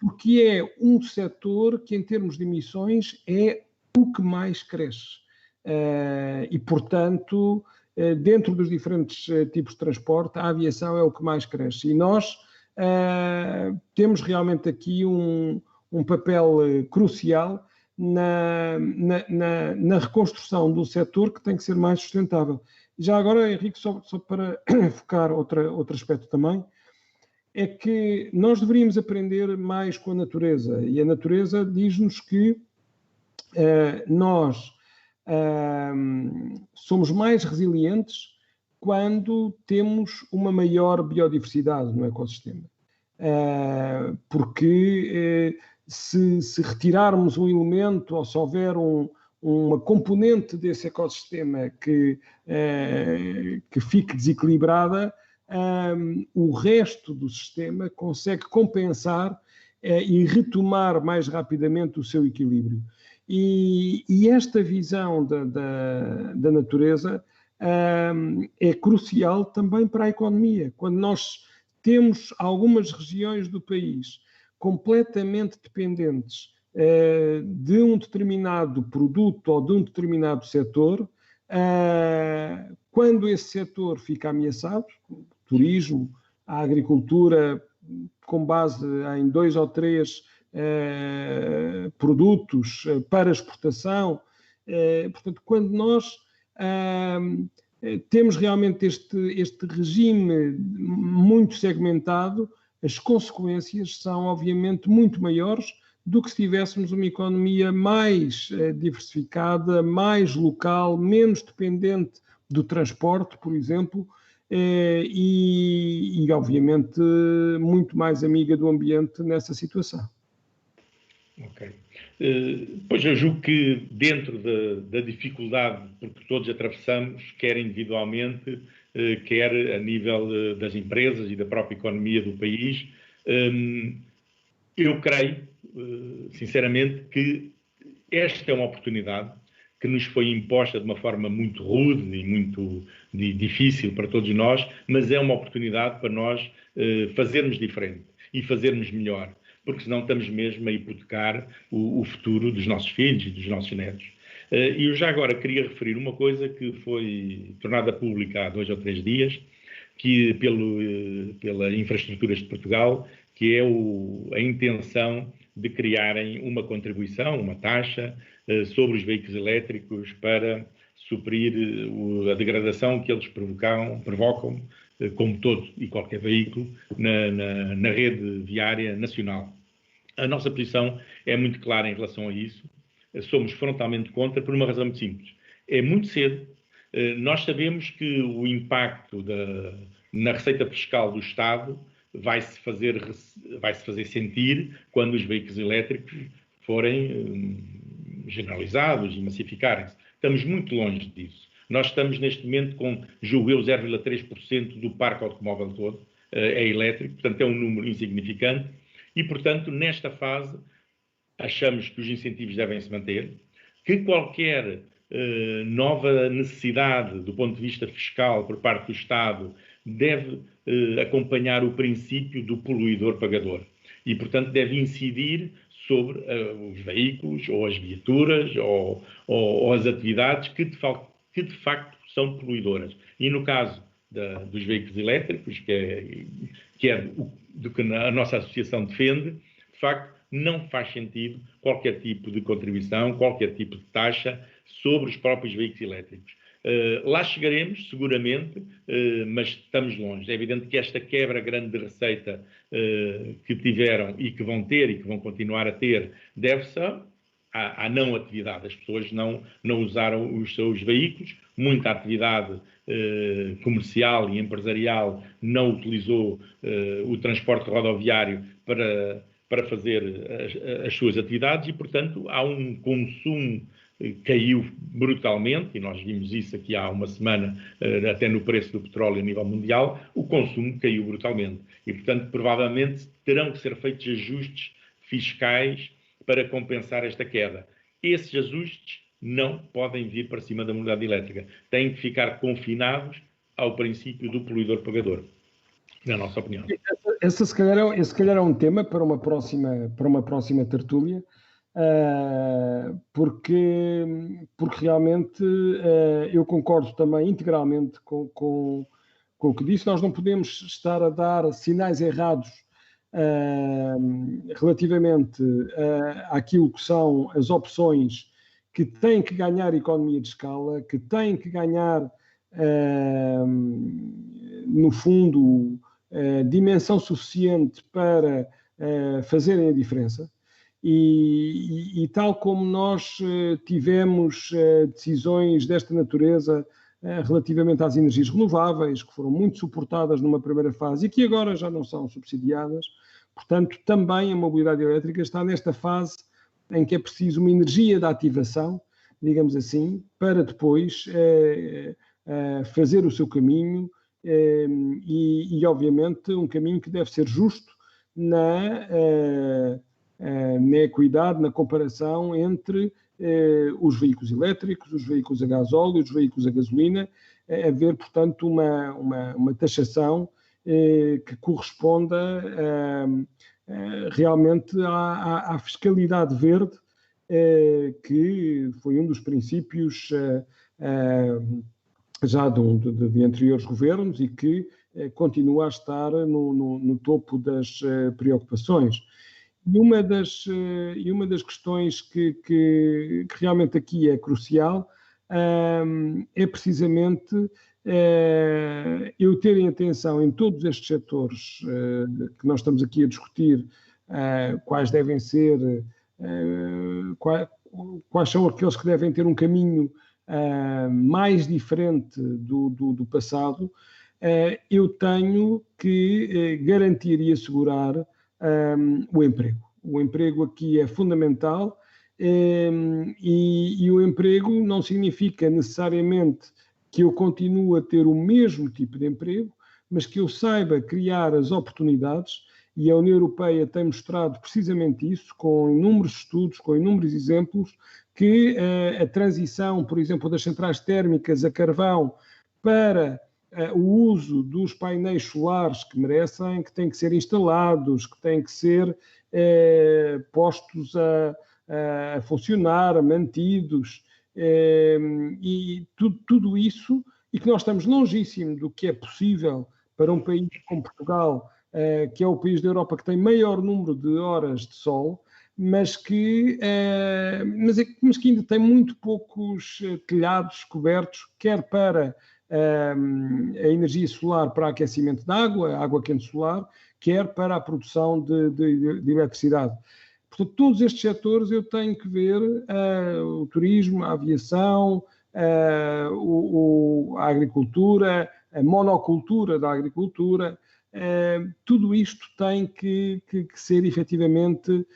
porque é um setor que, em termos de emissões, é o que mais cresce. E, portanto, dentro dos diferentes tipos de transporte, a aviação é o que mais cresce. E nós temos realmente aqui um papel crucial na reconstrução do setor, que tem que ser mais sustentável. E já agora, Henrique, só para focar outro aspecto também, é que nós deveríamos aprender mais com a natureza. E a natureza diz-nos que nós somos mais resilientes quando temos uma maior biodiversidade no ecossistema. Porque se retirarmos um elemento ou se houver uma componente desse ecossistema que fique desequilibrada, o resto do sistema consegue compensar e retomar mais rapidamente o seu equilíbrio. E esta visão da natureza é crucial também para a economia. Quando nós temos algumas regiões do país completamente dependentes de um determinado produto ou de um determinado setor, quando esse setor fica ameaçado, o turismo, a agricultura com base em 2 ou 3 produtos para exportação, portanto, quando nós temos realmente este regime muito segmentado, as consequências são, obviamente, muito maiores do que se tivéssemos uma economia mais diversificada, mais local, menos dependente do transporte, por exemplo, e obviamente, muito mais amiga do ambiente nessa situação. Ok. Pois eu julgo que dentro da dificuldade porque todos atravessamos, quer individualmente, quer a nível das empresas e da própria economia do país, eu creio, sinceramente, que esta é uma oportunidade que nos foi imposta de uma forma muito rude e muito difícil para todos nós, mas é uma oportunidade para nós fazermos diferente e fazermos melhor, porque senão estamos mesmo a hipotecar o futuro dos nossos filhos e dos nossos netos. E eu já agora queria referir uma coisa que foi tornada pública há 2 ou 3 dias, que pela Infraestruturas de Portugal, que é a intenção de criarem uma contribuição, uma taxa sobre os veículos elétricos para suprir a degradação que eles provocam, como todo e qualquer veículo, na rede viária nacional. A nossa posição é muito clara em relação a isso. Somos frontalmente contra por uma razão muito simples. É muito cedo. Nós sabemos que o impacto na receita fiscal do Estado vai-se fazer sentir quando os veículos elétricos forem generalizados e massificarem-se. Estamos muito longe disso. Nós estamos neste momento com, julgo eu, 0,3% do parque automóvel todo é elétrico, portanto é um número insignificante e, portanto, nesta fase achamos que os incentivos devem se manter, que qualquer nova necessidade do ponto de vista fiscal por parte do Estado deve acompanhar o princípio do poluidor pagador e, portanto, deve incidir sobre os veículos ou as viaturas ou as atividades que de facto são poluidoras. E no caso dos veículos elétricos, que é do que a nossa associação defende, de facto não faz sentido qualquer tipo de contribuição, qualquer tipo de taxa sobre os próprios veículos elétricos. Lá chegaremos, seguramente, mas estamos longe. É evidente que esta quebra grande de receita que tiveram e que vão ter e que vão continuar a ter deve-se à não atividade. As pessoas não usaram os seus veículos, muita atividade comercial e empresarial não utilizou o transporte rodoviário para fazer as suas atividades e, portanto, há um consumo caiu brutalmente, e nós vimos isso aqui há uma semana, até no preço do petróleo a nível mundial, o consumo caiu brutalmente. E, portanto, provavelmente terão que ser feitos ajustes fiscais para compensar esta queda. Esses ajustes não podem vir para cima da modalidade elétrica. Têm que ficar confinados ao princípio do poluidor-pagador, na nossa opinião. Esse se calhar é um tema para uma próxima tertúlia, porque realmente eu concordo também integralmente com o que disse. Nós não podemos estar a dar sinais errados relativamente àquilo que são as opções que têm que ganhar economia de escala, que têm que ganhar, no fundo, dimensão suficiente para fazerem a diferença. E tal como nós tivemos decisões desta natureza relativamente às energias renováveis, que foram muito suportadas numa primeira fase e que agora já não são subsidiadas, portanto, também a mobilidade elétrica está nesta fase em que é preciso uma energia de ativação, digamos assim, para depois fazer o seu caminho e, obviamente, um caminho que deve ser justo na equidade, na comparação entre os veículos elétricos, os veículos a gasóleo, os veículos a gasolina, haver, portanto, uma taxação que corresponda realmente à fiscalidade verde, que foi um dos princípios já de anteriores governos e que continua a estar no topo das preocupações. E uma das questões que realmente aqui é crucial é precisamente eu ter em atenção em todos estes setores que nós estamos aqui a discutir, quais devem ser, quais são aqueles que devem ter um caminho mais diferente do passado. Eu tenho que garantir e assegurar o emprego. O emprego aqui é fundamental e o emprego não significa necessariamente que eu continue a ter o mesmo tipo de emprego, mas que eu saiba criar as oportunidades, e a União Europeia tem mostrado precisamente isso, com inúmeros estudos, com inúmeros exemplos, que a transição, por exemplo, das centrais térmicas a carvão para o uso dos painéis solares que merecem, que têm que ser instalados, que têm que ser postos a funcionar, mantidos, e tudo isso, e que nós estamos longíssimo do que é possível para um país como Portugal, que é o país da Europa que tem maior número de horas de sol, mas que ainda tem muito poucos telhados cobertos, quer para a energia solar para aquecimento de água, água quente solar, quer para a produção de eletricidade. Portanto, todos estes setores eu tenho que ver o turismo, a aviação, a agricultura, a monocultura da agricultura, tudo isto tem que ser efetivamente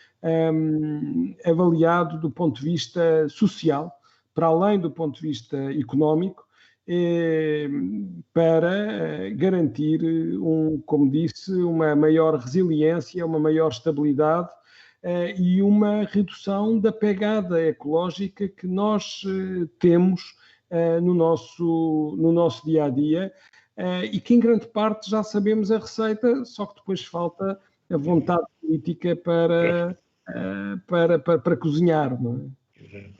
avaliado do ponto de vista social, para além do ponto de vista económico, para garantir, como disse, uma maior resiliência, uma maior estabilidade e uma redução da pegada ecológica que nós temos no nosso dia-a-dia e que em grande parte já sabemos a receita, só que depois falta a vontade política para cozinhar, não é? Exato.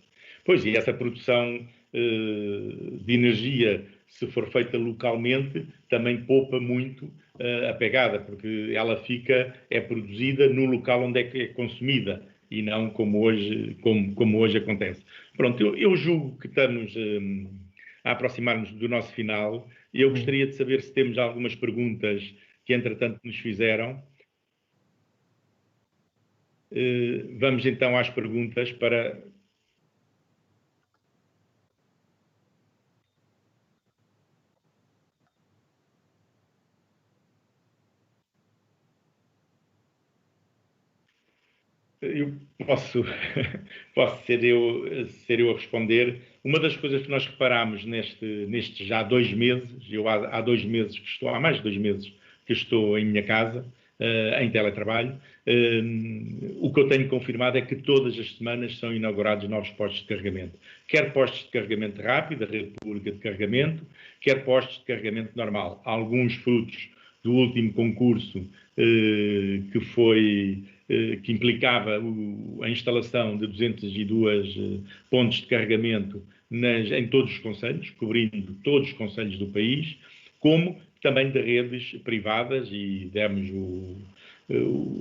Pois, e essa produção de energia, se for feita localmente, também poupa muito a pegada, porque ela é produzida no local onde é consumida e não como hoje acontece. Pronto, eu julgo que estamos a aproximar-nos do nosso final e eu gostaria de saber se temos algumas perguntas que entretanto nos fizeram. Vamos então às perguntas para... Eu posso ser eu a responder. Uma das coisas que nós reparámos nestes já 2 meses, eu há 2 meses que estou, há mais de 2 meses que estou em minha casa, em teletrabalho. O que eu tenho confirmado é que todas as semanas são inaugurados novos postos de carregamento. Quer postos de carregamento rápido, a rede pública de carregamento, quer postos de carregamento normal. Há alguns frutos do último concurso que implicava a instalação de 202 pontos de carregamento em todos os concelhos, cobrindo todos os concelhos do país, como também de redes privadas, e demos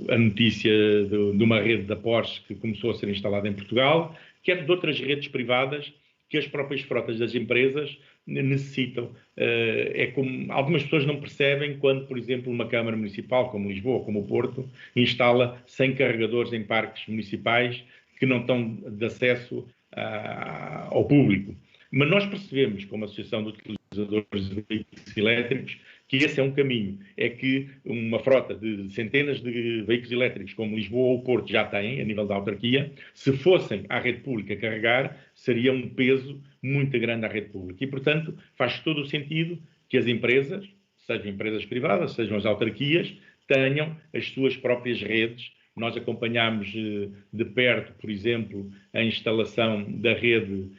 a notícia de uma rede da Porsche que começou a ser instalada em Portugal, quer de outras redes privadas que as próprias frotas das empresas necessitam. É como algumas pessoas não percebem quando, por exemplo, uma Câmara Municipal, como Lisboa, como o Porto, instala 100 carregadores em parques municipais que não estão de acesso ao público. Mas nós percebemos, como Associação de Utilizadores de Veículos Elétricos, que esse é um caminho. É que uma frota de centenas de veículos elétricos, como Lisboa ou Porto já têm, a nível da autarquia, se fossem à rede pública carregar, seria um peso muito grande à rede pública. E, portanto, faz todo o sentido que as empresas, sejam empresas privadas, sejam as autarquias, tenham as suas próprias redes. Nós acompanhámos de perto, por exemplo, a instalação da rede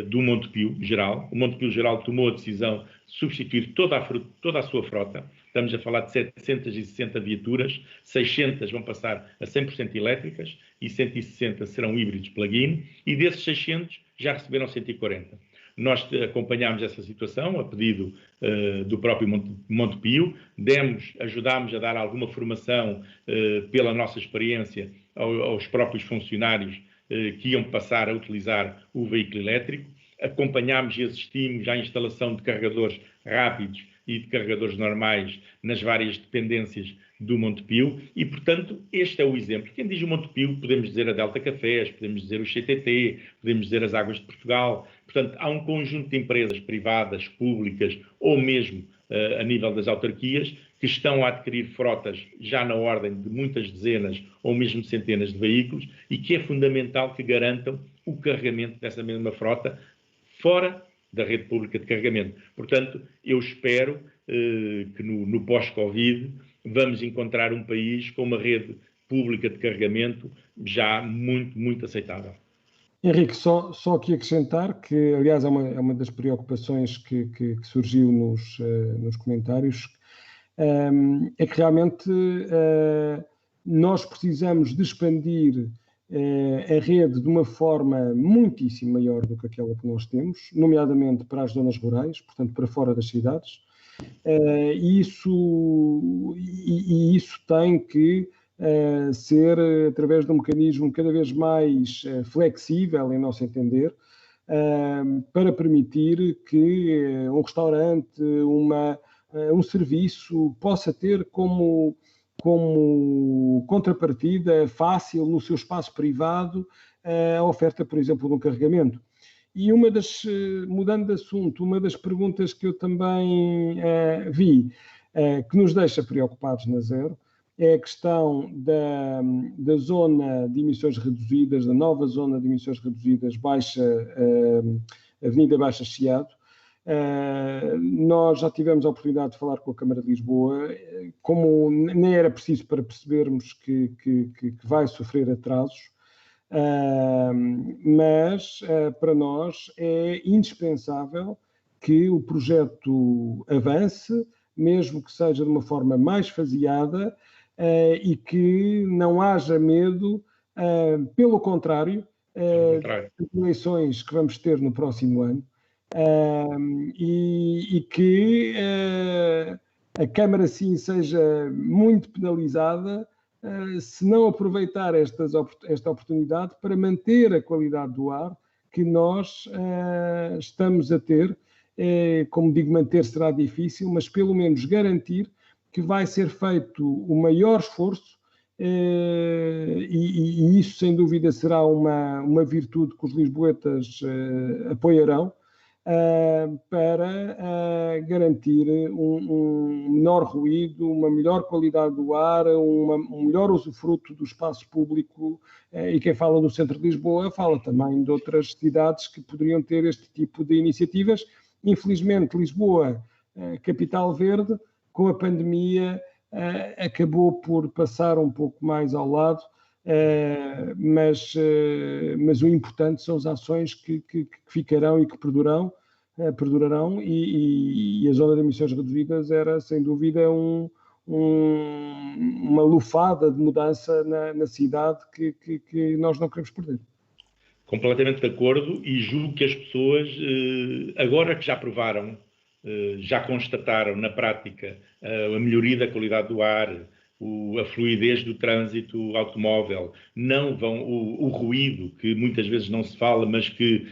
do Montepio Geral. O Montepio Geral tomou a decisão de substituir toda a sua frota. Estamos a falar de 760 viaturas, 600 vão passar a 100% elétricas e 160 serão híbridos plug-in, e desses 600 já receberam 140. Nós acompanhámos essa situação a pedido do próprio Montepio, ajudámos a dar alguma formação pela nossa experiência aos próprios funcionários que iam passar a utilizar o veículo elétrico, acompanhámos e assistimos à instalação de carregadores rápidos e de carregadores normais nas várias dependências do Montepio e, portanto, este é o exemplo. Quem diz o Montepio, podemos dizer a Delta Cafés, podemos dizer o CTT, podemos dizer as Águas de Portugal. Portanto, há um conjunto de empresas privadas, públicas ou mesmo a nível das autarquias que estão a adquirir frotas já na ordem de muitas dezenas ou mesmo centenas de veículos e que é fundamental que garantam o carregamento dessa mesma frota fora da rede pública de carregamento. Portanto, eu espero que no pós-Covid vamos encontrar um país com uma rede pública de carregamento já muito, muito aceitável. Henrique, só aqui acrescentar que, aliás, é uma das preocupações que surgiu nos comentários, é que realmente nós precisamos de expandir a rede de uma forma muitíssimo maior do que aquela que nós temos, nomeadamente para as zonas rurais, portanto para fora das cidades, e isso tem que ser através de um mecanismo cada vez mais flexível, em nosso entender, para permitir que um restaurante, um serviço possa ter como contrapartida fácil no seu espaço privado a oferta, por exemplo, de um carregamento. E mudando de assunto, uma das perguntas que eu também vi, que nos deixa preocupados na Zero, é a questão da zona de emissões reduzidas, da nova zona de emissões reduzidas, Avenida Baixa Chiado. Nós já tivemos a oportunidade de falar com a Câmara de Lisboa, como nem era preciso para percebermos que vai sofrer atrasos, mas para nós é indispensável que o projeto avance, mesmo que seja de uma forma mais faseada, e que não haja medo, pelo contrário, das eleições que vamos ter no próximo ano, e que a Câmara sim seja muito penalizada se não aproveitar esta oportunidade para manter a qualidade do ar que nós estamos a ter. Como digo, manter será difícil, mas pelo menos garantir que vai ser feito o maior esforço, e isso sem dúvida será uma virtude que os lisboetas apoiarão, para garantir um menor ruído, uma melhor qualidade do ar, um melhor usufruto do espaço público, e quem fala do centro de Lisboa fala também de outras cidades que poderiam ter este tipo de iniciativas. Infelizmente, Lisboa, capital verde, com a pandemia, acabou por passar um pouco mais ao lado, mas o importante são as ações que ficarão e que perdurarão e a zona de emissões reduzidas era, sem dúvida, uma lufada de mudança na cidade que nós não queremos perder. Completamente de acordo, e julgo que as pessoas, agora que já provaram, já constataram na prática a melhoria da qualidade do ar, a fluidez do trânsito automóvel, não vão o ruído, que muitas vezes não se fala, mas que,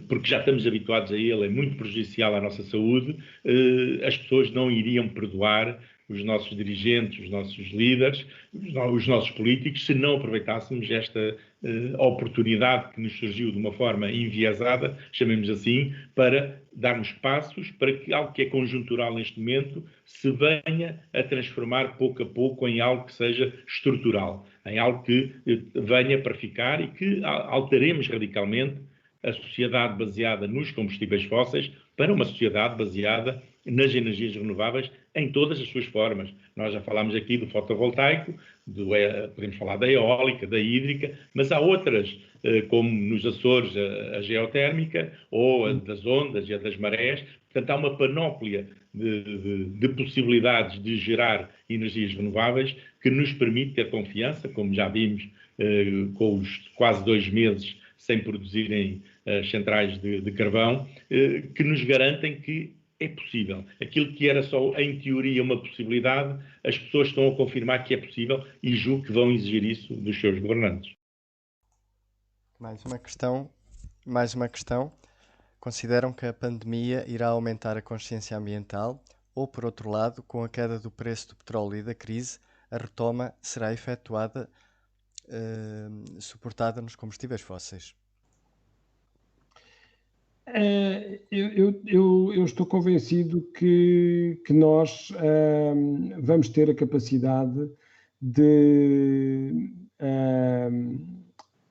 porque já estamos habituados a ele, é muito prejudicial à nossa saúde, as pessoas não iriam perdoar os nossos dirigentes, os nossos líderes, os nossos políticos, se não aproveitássemos esta oportunidade que nos surgiu de uma forma enviesada, chamemos assim, para darmos passos para que algo que é conjuntural neste momento se venha a transformar pouco a pouco em algo que seja estrutural, em algo que venha para ficar e que alteremos radicalmente a sociedade baseada nos combustíveis fósseis para uma sociedade baseada nas energias renováveis em todas as suas formas. Nós já falámos aqui do fotovoltaico, podemos falar da eólica, da hídrica, mas há outras, como nos Açores a geotérmica, ou a das ondas e a das marés. Portanto, há uma panóplia de possibilidades de gerar energias renováveis que nos permite ter confiança, como já vimos com os quase 2 meses sem produzirem as centrais de carvão, que nos garantem que é possível. Aquilo que era só, em teoria, uma possibilidade, as pessoas estão a confirmar que é possível e julgo que vão exigir isso dos seus governantes. Mais uma questão. Consideram que a pandemia irá aumentar a consciência ambiental ou, por outro lado, com a queda do preço do petróleo e da crise, a retoma será efetuada, suportada nos combustíveis fósseis? Eu estou convencido que nós vamos ter a capacidade de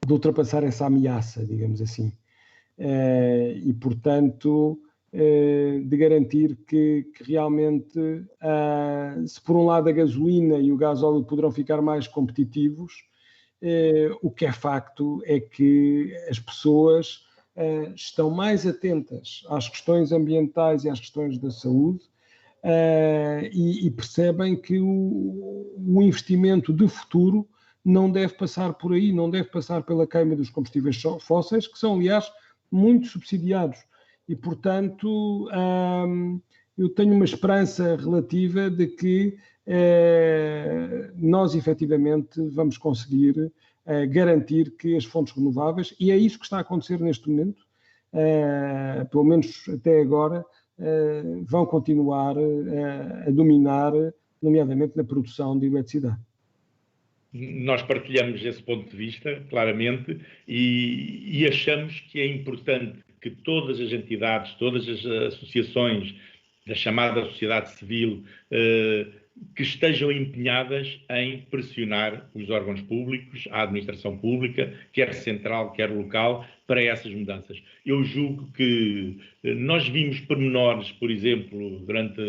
ultrapassar essa ameaça, digamos assim, e, portanto, de garantir que realmente, se por um lado a gasolina e o gasóleo poderão ficar mais competitivos, o que é facto é que as pessoas estão mais atentas às questões ambientais e às questões da saúde e percebem que o investimento de futuro não deve passar por aí, não deve passar pela queima dos combustíveis fósseis, que são, aliás, muito subsidiados. E, portanto, eu tenho uma esperança relativa de que nós, efetivamente, vamos conseguir garantir que as fontes renováveis, e é isso que está a acontecer neste momento, pelo menos até agora, vão continuar a dominar, nomeadamente na produção de eletricidade. Nós partilhamos esse ponto de vista, claramente, e achamos que é importante que todas as entidades, todas as associações da chamada sociedade civil, que estejam empenhadas em pressionar os órgãos públicos, a administração pública, quer central, quer local, para essas mudanças. Eu julgo que nós vimos pormenores, por exemplo, durante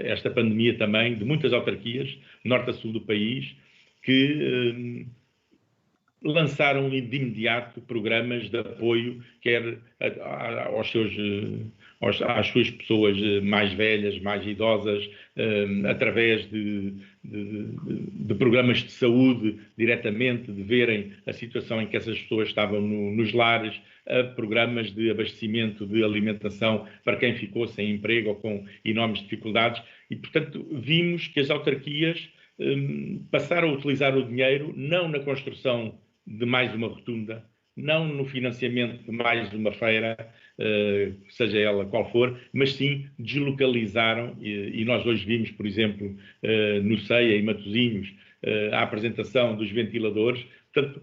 esta pandemia também, de muitas autarquias, norte a sul do país, que lançaram de imediato programas de apoio, quer às suas pessoas mais velhas, mais idosas, através de programas de saúde diretamente, de verem a situação em que essas pessoas estavam nos lares, a programas de abastecimento de alimentação para quem ficou sem emprego ou com enormes dificuldades. E, portanto, vimos que as autarquias passaram a utilizar o dinheiro não na construção de mais uma rotunda, não no financiamento de mais uma feira, seja ela qual for, mas sim deslocalizaram, e nós hoje vimos, por exemplo, no CEIA, em Matosinhos, a apresentação dos ventiladores. Portanto,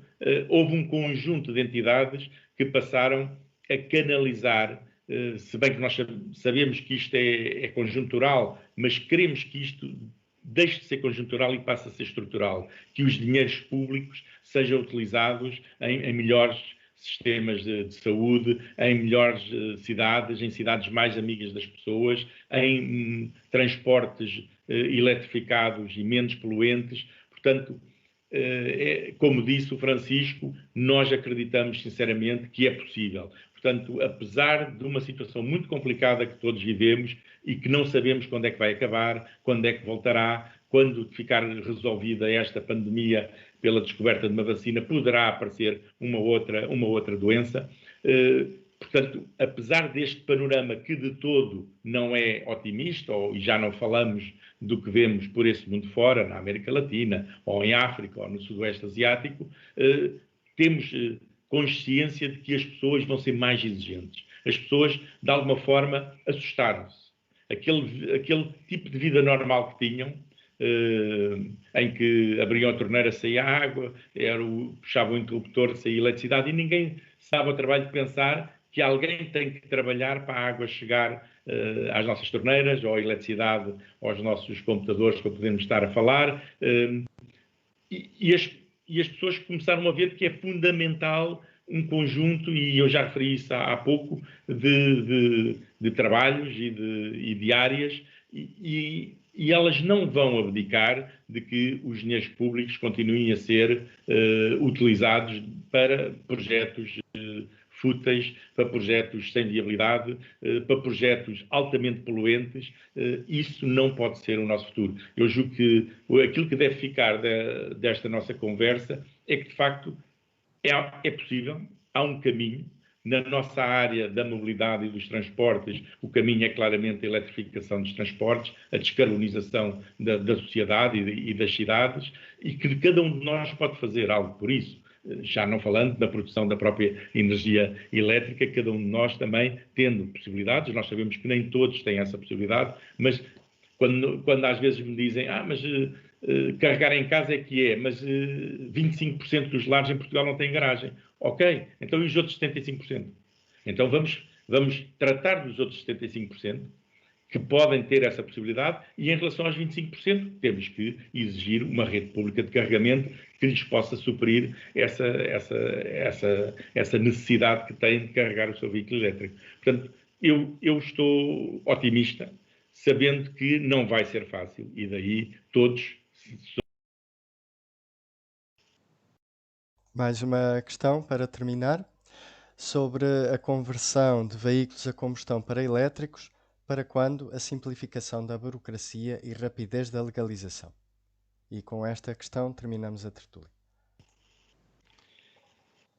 houve um conjunto de entidades que passaram a canalizar, se bem que nós sabemos que isto é conjuntural, mas queremos que isto deixe de ser conjuntural e passe a ser estrutural, que os dinheiros públicos sejam utilizados em melhores sistemas de saúde, em melhores cidades, em cidades mais amigas das pessoas, em transportes eletrificados e menos poluentes. Portanto, como disse o Francisco, nós acreditamos sinceramente que é possível. Portanto, apesar de uma situação muito complicada que todos vivemos e que não sabemos quando é que vai acabar, quando é que voltará, quando ficar resolvida esta pandemia pela descoberta de uma vacina, poderá aparecer uma outra doença. Portanto, apesar deste panorama que de todo não é otimista, e já não falamos do que vemos por esse mundo fora, na América Latina, ou em África, ou no Sudoeste Asiático, temos consciência de que as pessoas vão ser mais exigentes. As pessoas, de alguma forma, assustaram-se. Aquele tipo de vida normal que tinham, em que abriam a torneira, saía água, puxavam o interruptor, saía eletricidade, e ninguém se dava ao trabalho de pensar que alguém tem que trabalhar para a água chegar às nossas torneiras, ou à eletricidade, aos nossos computadores, para podermos estar a falar. E as pessoas começaram a ver que é fundamental um conjunto, e eu já referi isso há pouco, de trabalhos e de áreas, e elas não vão abdicar de que os dinheiros públicos continuem a ser utilizados para projetos fúteis, para projetos sem viabilidade, para projetos altamente poluentes. Isso não pode ser o nosso futuro. Eu julgo que aquilo que deve ficar desta nossa conversa é que, de facto, é possível, há um caminho. Na nossa área da mobilidade e dos transportes, o caminho é claramente a eletrificação dos transportes, a descarbonização da sociedade e das cidades, e que cada um de nós pode fazer algo por isso. Já não falando da produção da própria energia elétrica, cada um de nós também tendo possibilidades. Nós sabemos que nem todos têm essa possibilidade, mas quando às vezes me dizem mas carregar em casa é que é, mas 25% dos lares em Portugal não têm garagem. Ok, então e os outros 75%? Então vamos tratar dos outros 75% que podem ter essa possibilidade, e em relação aos 25%, temos que exigir uma rede pública de carregamento que lhes possa suprir essa necessidade que têm de carregar o seu veículo elétrico. Portanto, eu estou otimista, sabendo que não vai ser fácil, e daí todos... Mais uma questão para terminar, sobre a conversão de veículos a combustão para elétricos. Para quando a simplificação da burocracia e rapidez da legalização? E com esta questão terminamos a tertúlia.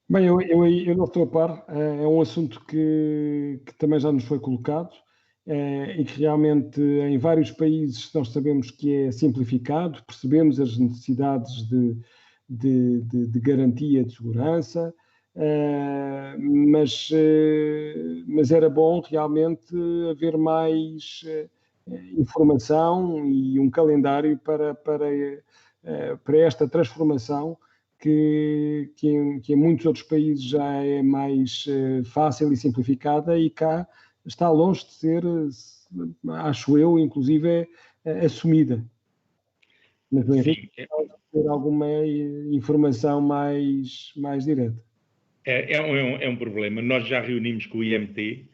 Bem, eu não estou a par. É um assunto que também já nos foi colocado, e que realmente em vários países nós sabemos que é simplificado, percebemos as necessidades de garantia de segurança, mas era bom realmente haver mais informação e um calendário para esta transformação que em muitos outros países já é mais fácil e simplificada, e cá está longe de ser, acho eu, inclusive assumida. Mas no Henrique, ter alguma informação mais direta. É um problema. Nós já reunimos com o IMT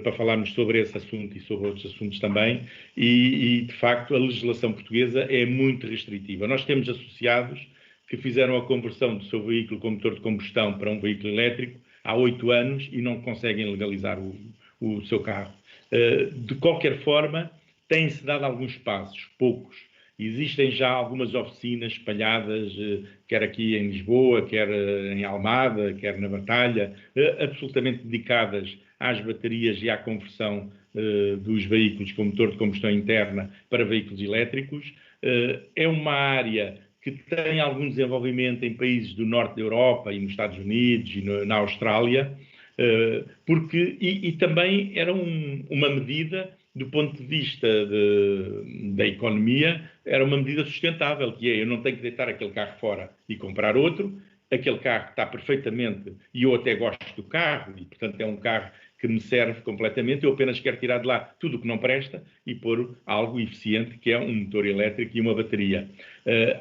para falarmos sobre esse assunto e sobre outros assuntos também, e de facto a legislação portuguesa é muito restritiva. Nós temos associados que fizeram a conversão do seu veículo com motor de combustão para um veículo elétrico há 8 anos e não conseguem legalizar o seu carro. De qualquer forma, têm-se dado alguns passos, poucos. Existem já algumas oficinas espalhadas, quer aqui em Lisboa, quer em Almada, quer na Batalha, absolutamente dedicadas às baterias e à conversão dos veículos com motor de combustão interna para veículos elétricos. É uma área que tem algum desenvolvimento em países do norte da Europa e nos Estados Unidos e na Austrália, e também era uma medida, do ponto de vista da economia, era uma medida sustentável, que é: eu não tenho que deitar aquele carro fora e comprar outro, aquele carro está perfeitamente, e eu até gosto do carro, e portanto é um carro que me serve completamente, eu apenas quero tirar de lá tudo o que não presta e pôr algo eficiente, que é um motor elétrico e uma bateria.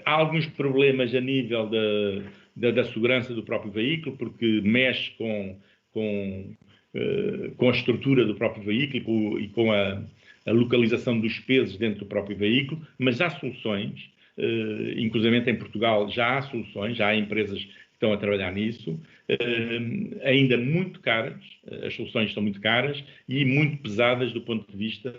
Há alguns problemas a nível da segurança do próprio veículo, porque mexe com a estrutura do próprio veículo e com a a localização dos pesos dentro do próprio veículo, mas há soluções, inclusivamente em Portugal já há soluções, já há empresas que estão a trabalhar nisso, ainda muito caras, as soluções são muito caras e muito pesadas do ponto de vista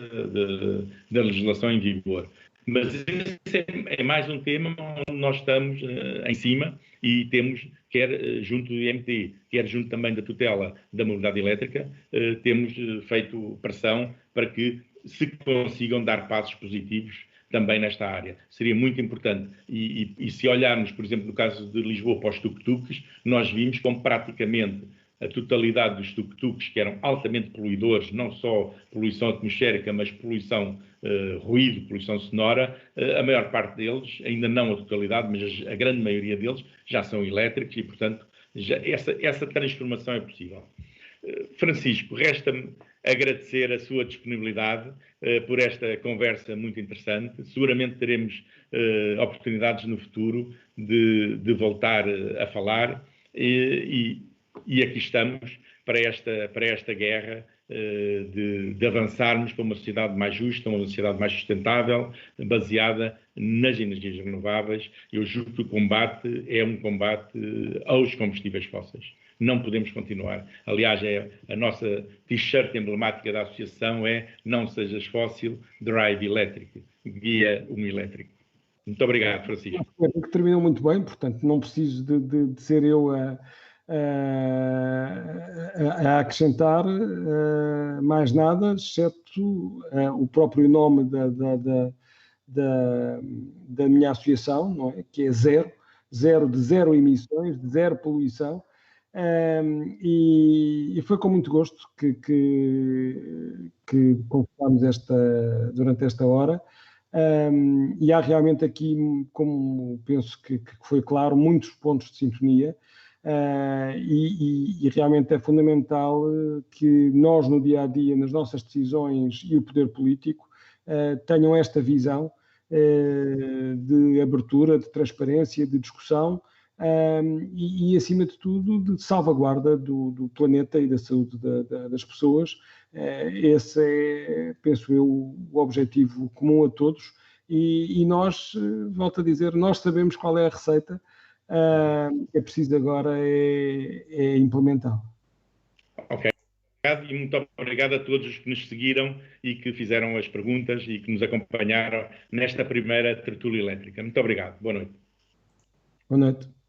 da legislação em vigor. Mas esse é mais um tema onde nós estamos em cima e temos, quer junto do IMT, quer junto também da tutela da mobilidade elétrica, temos feito pressão para que se consigam dar passos positivos também nesta área. Seria muito importante. E se olharmos, por exemplo, no caso de Lisboa para os tuk-tuks, nós vimos como praticamente a totalidade dos tuk-tuks, que eram altamente poluidores, não só poluição atmosférica, mas poluição, ruído, poluição sonora, a maior parte deles, ainda não a totalidade, mas a grande maioria deles, já são elétricos e, portanto, essa transformação é possível. Francisco, resta-me agradecer a sua disponibilidade por esta conversa muito interessante. Seguramente teremos oportunidades no futuro de voltar a falar e aqui estamos para esta guerra de avançarmos para uma sociedade mais justa, uma sociedade mais sustentável, baseada nas energias renováveis. Eu julgo que o combate é um combate aos combustíveis fósseis. Não podemos continuar. Aliás, a nossa t-shirt emblemática da associação é "Não sejas fóssil, drive elétrico", guia um elétrico. Muito obrigado, Francisco. Que terminou muito bem, portanto, não preciso de ser eu a acrescentar mais nada, exceto o próprio nome da minha associação, não é? Que é zero emissões, de zero poluição. E foi com muito gosto que conversámos durante esta hora. E há realmente aqui, como penso que foi claro, muitos pontos de sintonia. E realmente é fundamental que nós, no dia a dia, nas nossas decisões e o poder político, tenham esta visão de abertura, de transparência, de discussão e, acima de tudo, de salvaguarda do planeta e da saúde das pessoas. Esse é, penso eu, o objetivo comum a todos. E nós, volto a dizer, nós sabemos qual é a receita. É preciso agora é implementá-lo. Ok. E muito obrigado a todos os que nos seguiram e que fizeram as perguntas e que nos acompanharam nesta primeira tertúlia elétrica. Muito obrigado. Boa noite. Boa noite.